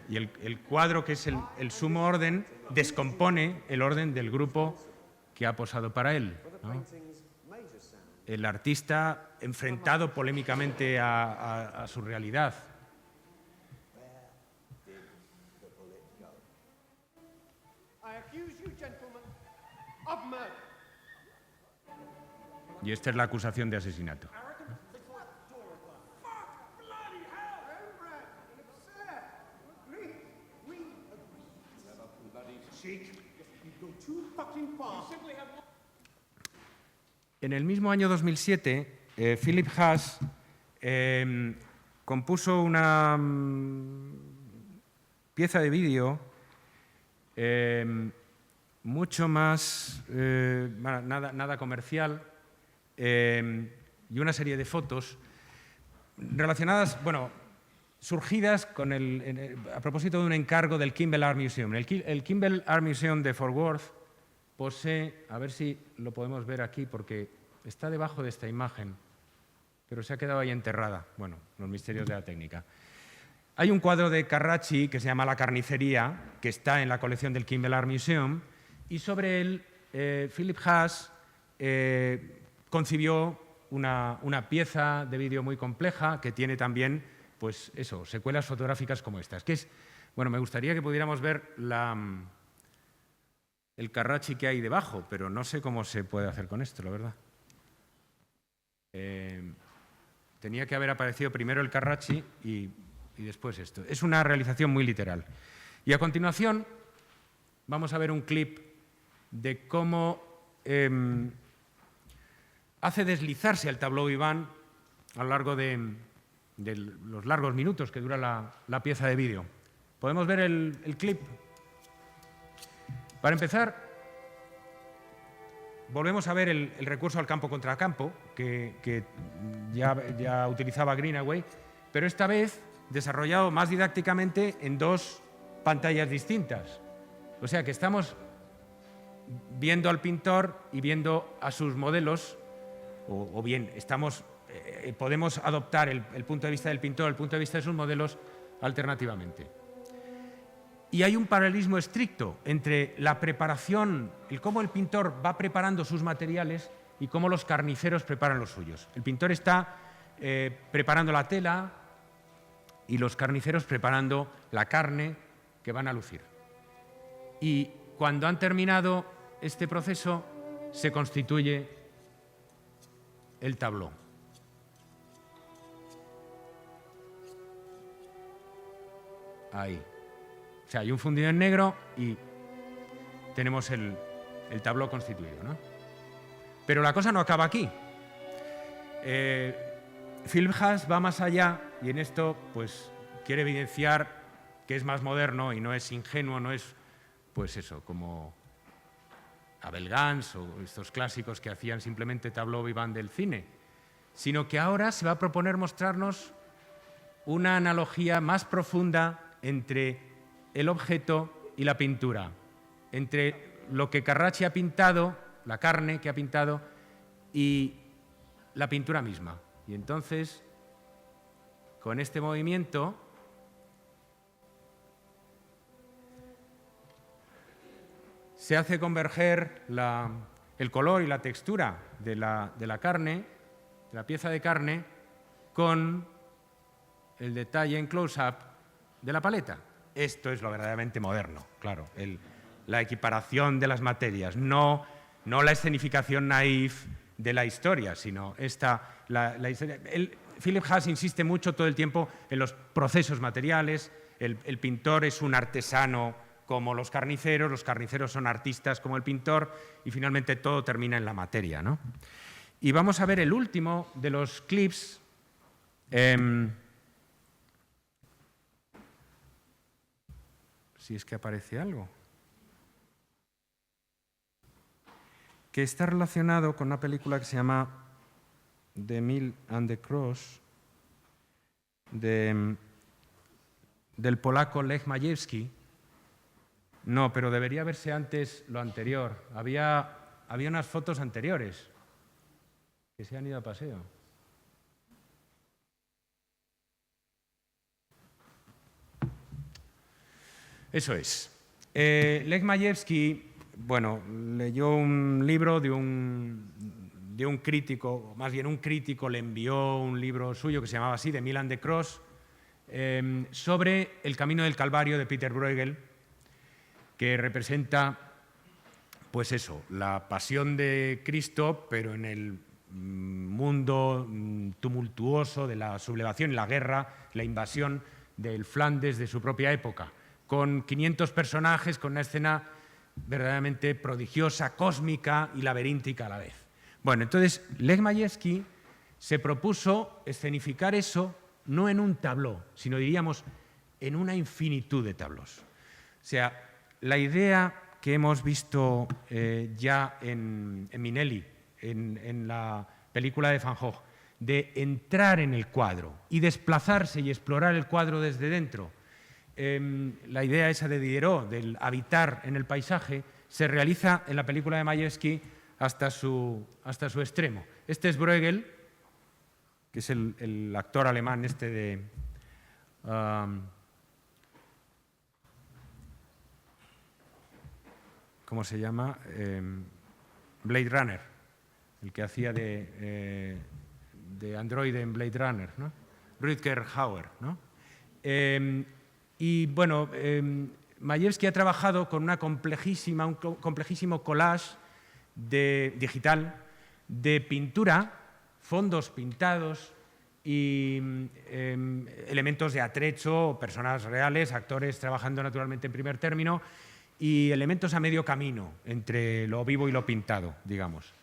Y el cuadro, que es el sumo orden, descompone el orden del grupo que ha posado para él, ¿no? El artista enfrentado polémicamente a su realidad. Y esta es la acusación de asesinato. En el mismo año 2007, Philip Haas compuso una pieza de vídeo mucho más, nada comercial, y una serie de fotos relacionadas, bueno, surgidas a propósito de un encargo del Kimball Art Museum. El Kimball Art Museum de Fort Worth posee, a ver si lo podemos ver aquí, porque está debajo de esta imagen, pero se ha quedado ahí enterrada. Bueno, los misterios de la técnica. Hay un cuadro de Carracci que se llama La carnicería, que está en la colección del Kimball Art Museum, y sobre él Philip Haas concibió una pieza de vídeo muy compleja que tiene también, pues eso, secuelas fotográficas como estas. Que es, bueno, me gustaría que pudiéramos ver el Carracci que hay debajo, pero no sé cómo se puede hacer con esto, la verdad. Tenía que haber aparecido primero el Carracci y después esto. Es una realización muy literal. Y a continuación vamos a ver un clip de cómo hace deslizarse al tableau vivant a lo largo de los largos minutos que dura la pieza de vídeo. ¿Podemos ver el clip? Para empezar, volvemos a ver el recurso al campo contra campo, que ya utilizaba Greenaway, pero esta vez desarrollado más didácticamente en dos pantallas distintas. O sea que estamos viendo al pintor y viendo a sus modelos, o bien podemos adoptar el punto de vista del pintor, el punto de vista de sus modelos alternativamente. Y hay un paralelismo estricto entre la preparación, cómo el pintor va preparando sus materiales y cómo los carniceros preparan los suyos. El pintor está preparando la tela y los carniceros preparando la carne que van a lucir. Y cuando han terminado este proceso, se constituye el tableau. Ahí. O sea, hay un fundido en negro y tenemos el tableau constituido, ¿no? Pero la cosa no acaba aquí. Philip Haas va más allá y en esto pues, quiere evidenciar que es más moderno y no es ingenuo, no es, pues eso, como Abel Gance o estos clásicos que hacían simplemente tableau vivant del cine, sino que ahora se va a proponer mostrarnos una analogía más profunda entre el objeto y la pintura, entre lo que Carracci ha pintado, la carne que ha pintado, y la pintura misma. Y entonces, con este movimiento, se hace converger el color y la textura de la carne, de la pieza de carne, con el detalle en close-up de la paleta. Esto es lo verdaderamente moderno, claro, la equiparación de las materias, no la escenificación naif de la historia, sino la historia. Philip Haas insiste mucho todo el tiempo en los procesos materiales, el pintor es un artesano como los carniceros son artistas como el pintor, y finalmente todo termina en la materia, ¿no? Y vamos a ver el último de los clips. Si es que aparece algo, que está relacionado con una película que se llama The Mill and the Cross, del polaco Lech Majewski, No, pero debería verse antes lo anterior. Había unas fotos anteriores que se han ido a paseo. Eso es. Lech Majewski, bueno, leyó un libro de un crítico, más bien un crítico le envió un libro suyo que se llamaba así, de Milan de Cross, sobre el camino del Calvario de Peter Bruegel, que representa, pues eso, la pasión de Cristo, pero en el mundo tumultuoso de la sublevación, la guerra, la invasión del Flandes de su propia época, con 500 personajes, con una escena verdaderamente prodigiosa, cósmica y laberíntica a la vez. Bueno, entonces Lech Majewski se propuso escenificar eso no en un tabló, sino diríamos en una infinitud de tablós. O sea, la idea que hemos visto ya en Minelli, en la película de Van Gogh, de entrar en el cuadro y desplazarse y explorar el cuadro desde dentro, la idea esa de Diderot, del habitar en el paisaje, se realiza en la película de Majewski hasta su extremo. Este es Bruegel, que es el actor alemán este de... ¿cómo se llama? Blade Runner, el que hacía de androide en Blade Runner, ¿no? Rutger Hauer, ¿no? Y bueno, Majewski ha trabajado con un complejísimo collage digital de pintura, fondos pintados y elementos de atrecho, personas reales, actores trabajando naturalmente en primer término y elementos a medio camino entre lo vivo y lo pintado, digamos.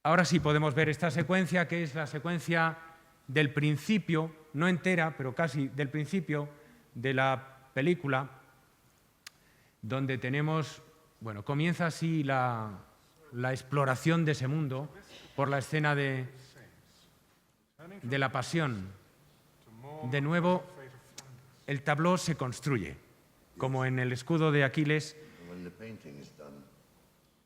Ahora sí podemos ver esta secuencia, que es la secuencia del principio, no entera, pero casi del principio de la película, donde tenemos, bueno, comienza así la exploración de ese mundo por la escena de la pasión. De nuevo, el tabló se construye, como en el escudo de Aquiles,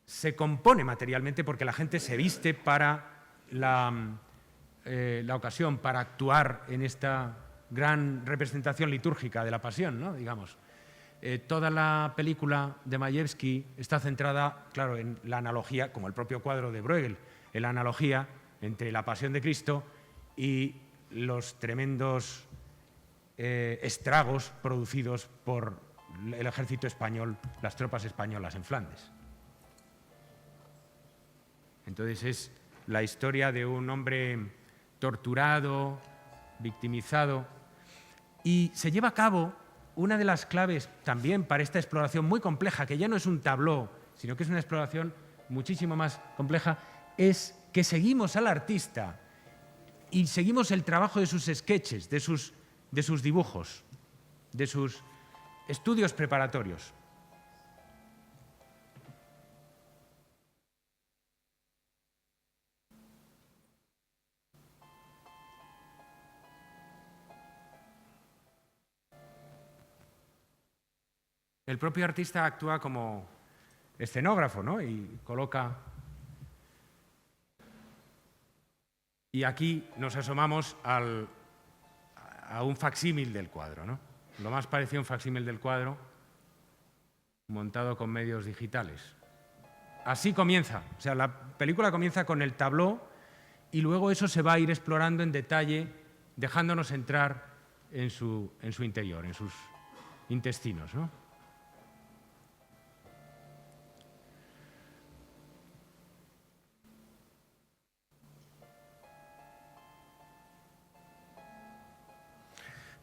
se compone materialmente porque la gente se viste para la ocasión, para actuar en esta gran representación litúrgica de la pasión, ¿no? Digamos. Toda la película de Majewski está centrada, claro, en la analogía, como el propio cuadro de Bruegel, en la analogía entre la pasión de Cristo y los tremendos estragos producidos por el ejército español, las tropas españolas en Flandes. Entonces es la historia de un hombre torturado, victimizado, y se lleva a cabo una de las claves también para esta exploración muy compleja, que ya no es un tabló, sino que es una exploración muchísimo más compleja, es que seguimos al artista y seguimos el trabajo de sus sketches, de sus dibujos, de sus estudios preparatorios. El propio artista actúa como escenógrafo, ¿no? Y coloca... Y aquí nos asomamos a un facsímil del cuadro, ¿no? Lo más parecido a un facsímil del cuadro montado con medios digitales. Así comienza. O sea, la película comienza con el tabló y luego eso se va a ir explorando en detalle, dejándonos entrar en su interior, en sus intestinos, ¿no?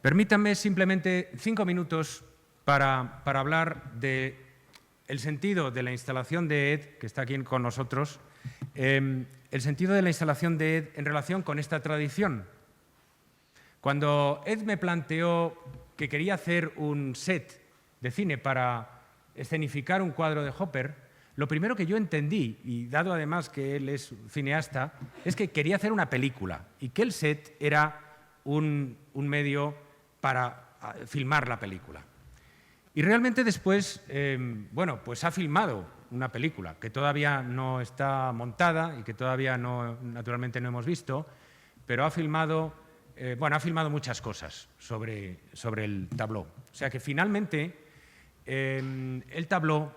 Permítanme simplemente 5 minutos para hablar del sentido de la instalación de Ed, que está aquí con nosotros, el sentido de la instalación de Ed en relación con esta tradición. Cuando Ed me planteó que quería hacer un set de cine para escenificar un cuadro de Hopper, lo primero que yo entendí, y dado además que él es cineasta, es que quería hacer una película y que el set era un medio para filmar la película. Y realmente después, bueno, pues ha filmado una película que todavía no está montada y que todavía no, naturalmente no hemos visto, pero ha filmado, bueno, ha filmado muchas cosas sobre el tableau. O sea que finalmente el tableau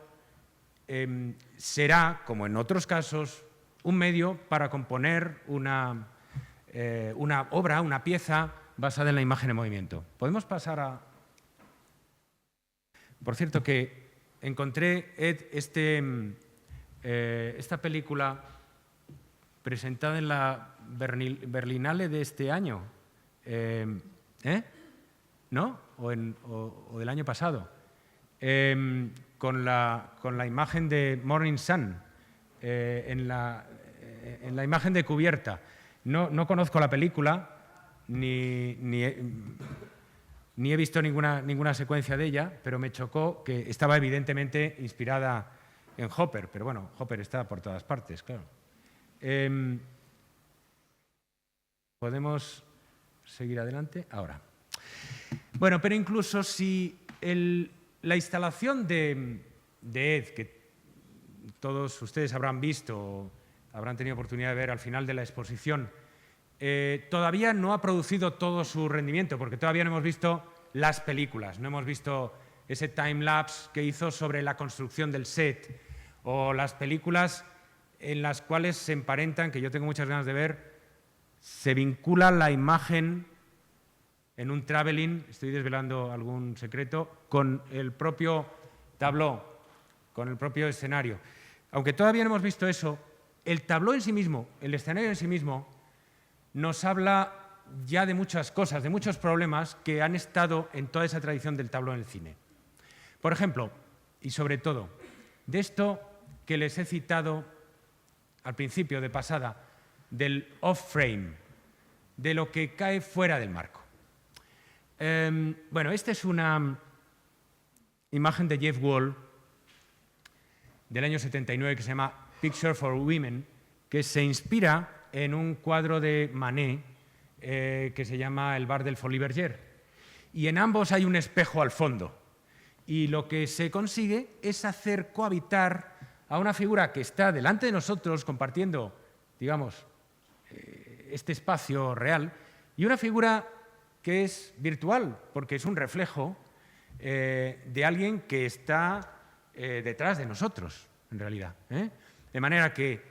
será, como en otros casos, un medio para componer una obra, una pieza basada en la imagen en movimiento. Podemos pasar a... Por cierto, que encontré, Ed, esta película presentada en la Berlinale de este año. ¿No? O del año pasado. Con la imagen de Morning Sun, en la imagen de cubierta. No conozco la película, ni he visto ninguna secuencia de ella, pero me chocó que estaba evidentemente inspirada en Hopper, pero bueno, Hopper está por todas partes, claro. ¿Podemos seguir adelante? Ahora. Bueno, pero incluso si la instalación de Ed, que todos ustedes habrán visto o habrán tenido oportunidad de ver al final de la exposición, todavía no ha producido todo su rendimiento, porque todavía no hemos visto las películas, no hemos visto ese time-lapse que hizo sobre la construcción del set, o las películas en las cuales se emparentan, que yo tengo muchas ganas de ver, se vincula la imagen en un traveling, estoy desvelando algún secreto, con el propio tableau, con el propio escenario. Aunque todavía no hemos visto eso, el tableau en sí mismo, el escenario en sí mismo, nos habla ya de muchas cosas, de muchos problemas que han estado en toda esa tradición del tableau en el cine. Por ejemplo, y sobre todo, de esto que les he citado al principio de pasada, del off-frame, de lo que cae fuera del marco. Bueno, esta es una imagen de Jeff Wall del año 79 que se llama Picture for Women, que se inspira en un cuadro de Manet que se llama El bar del Folies Bergère. Y en ambos hay un espejo al fondo. Y lo que se consigue es hacer cohabitar a una figura que está delante de nosotros compartiendo, digamos, este espacio real, y una figura que es virtual, porque es un reflejo de alguien que está detrás de nosotros, en realidad. De manera que,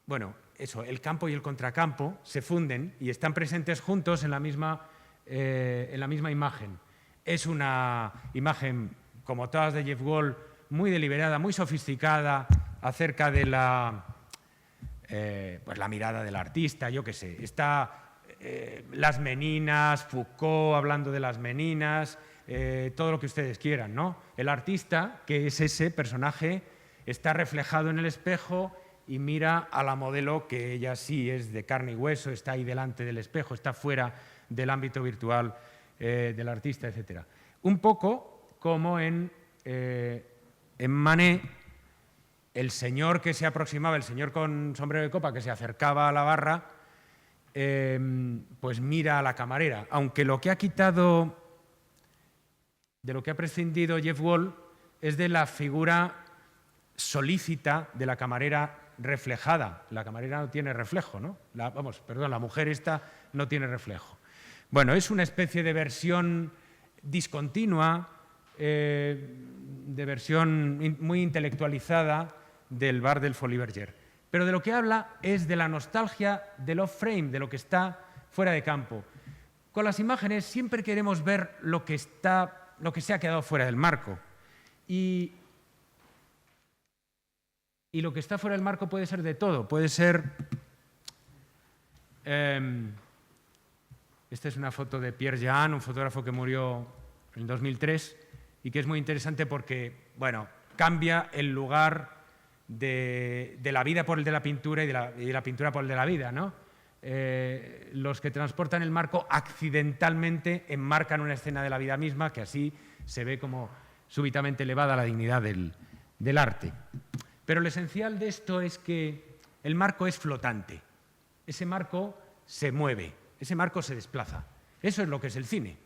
bueno, eso, el campo y el contracampo se funden y están presentes juntos en la misma imagen. Es una imagen, como todas de Jeff Wall, muy deliberada, muy sofisticada, acerca de pues la mirada del artista, yo qué sé. Está las meninas, Foucault hablando de las meninas, todo lo que ustedes quieran, ¿no? El artista, que es ese personaje, está reflejado en el espejo y mira a la modelo, que ella sí es de carne y hueso, está ahí delante del espejo, está fuera del ámbito virtual del artista, etc. Un poco como en Manet, el señor que se aproximaba, el señor con sombrero de copa que se acercaba a la barra, pues mira a la camarera, aunque lo que ha quitado, de lo que ha prescindido Jeff Wall, es de la figura solícita de la camarera reflejada. La camarera no tiene reflejo, ¿no? La mujer esta no tiene reflejo. Bueno, es una especie de versión discontinua, de versión muy intelectualizada del bar del Folies Bergère. Pero de lo que habla es de la nostalgia del off-frame, de lo que está fuera de campo. Con las imágenes siempre queremos ver lo que se ha quedado fuera del marco. Y lo que está fuera del marco puede ser de todo. Puede ser... esta es una foto de Pierre Jean, un fotógrafo que murió en 2003 y que es muy interesante porque, bueno, cambia el lugar de la vida por el de la pintura y de la pintura por el de la vida, ¿no? Los que transportan el marco accidentalmente enmarcan una escena de la vida misma, que así se ve como súbitamente elevada la dignidad del arte. Pero lo esencial de esto es que el marco es flotante. Ese marco se mueve, ese marco se desplaza. Eso es lo que es el cine.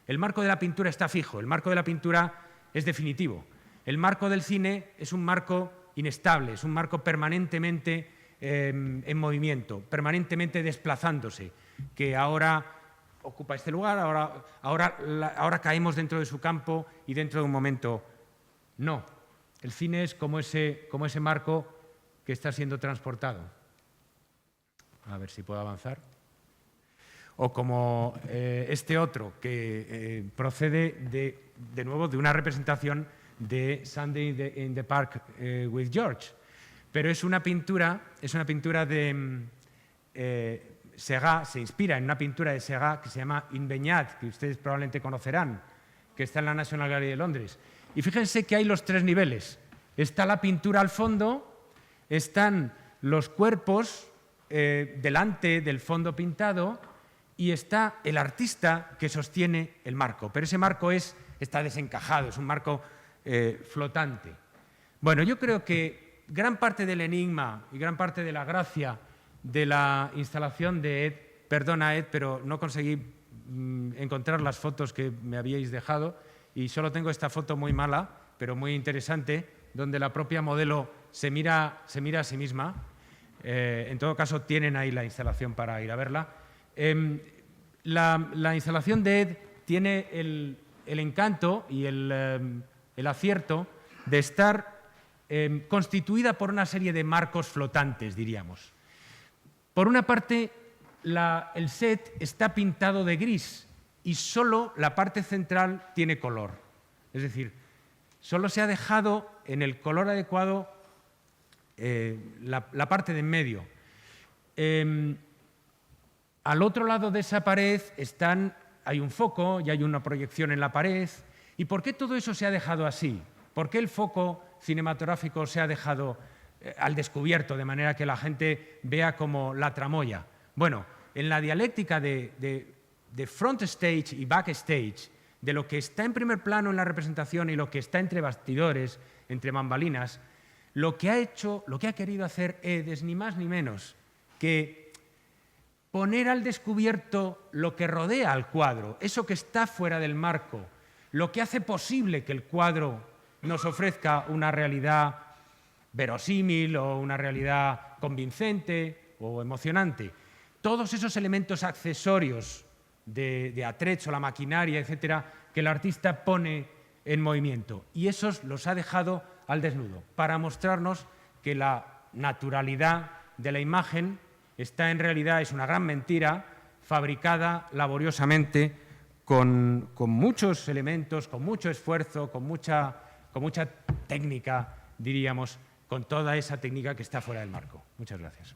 El marco de la pintura está fijo, el marco de la pintura es definitivo. El marco del cine es un marco inestable, es un marco permanentemente en movimiento, permanentemente desplazándose, que ahora ocupa este lugar, ahora caemos dentro de su campo y dentro de un momento no. El cine es como ese marco que está siendo transportado. A ver si puedo avanzar. O como este otro, que procede de nuevo de una representación de Sunday in the Park with George. Pero es una pintura de Segat, se inspira en una pintura de Segat que se llama Invegnat, que ustedes probablemente conocerán, que está en la National Gallery de Londres. Y fíjense que hay los tres niveles. Está la pintura al fondo, están los cuerpos delante del fondo pintado y está el artista que sostiene el marco. Pero ese marco está desencajado, es un marco flotante. Bueno, yo creo que gran parte del enigma y gran parte de la gracia de la instalación de Ed, perdona Ed, pero no conseguí encontrar las fotos que me habíais dejado y solo tengo esta foto muy mala, pero muy interesante, donde la propia modelo se mira a sí misma. En todo caso, tienen ahí la instalación para ir a verla. La instalación de Ed tiene el encanto y el acierto de estar constituida por una serie de marcos flotantes, diríamos. Por una parte, el set está pintado de gris y solo la parte central tiene color. Es decir, solo se ha dejado en el color adecuado la parte de en medio. Al otro lado de esa pared hay un foco y hay una proyección en la pared. ¿Y por qué todo eso se ha dejado así? ¿Por qué el foco cinematográfico se ha dejado al descubierto, de manera que la gente vea como la tramoya? Bueno, en la dialéctica de front stage y back stage, de lo que está en primer plano en la representación y lo que está entre bastidores, entre bambalinas, lo que ha querido hacer Ed es ni más ni menos que poner al descubierto lo que rodea al cuadro, eso que está fuera del marco, lo que hace posible que el cuadro nos ofrezca una realidad verosímil o una realidad convincente o emocionante. Todos esos elementos accesorios de attrezzo, la maquinaria, etcétera, que el artista pone en movimiento. Y esos los ha dejado al desnudo, para mostrarnos que la naturalidad de la imagen es una gran mentira, fabricada laboriosamente con muchos elementos, con mucho esfuerzo, con mucha técnica, diríamos, con toda esa técnica que está fuera del marco. Muchas gracias.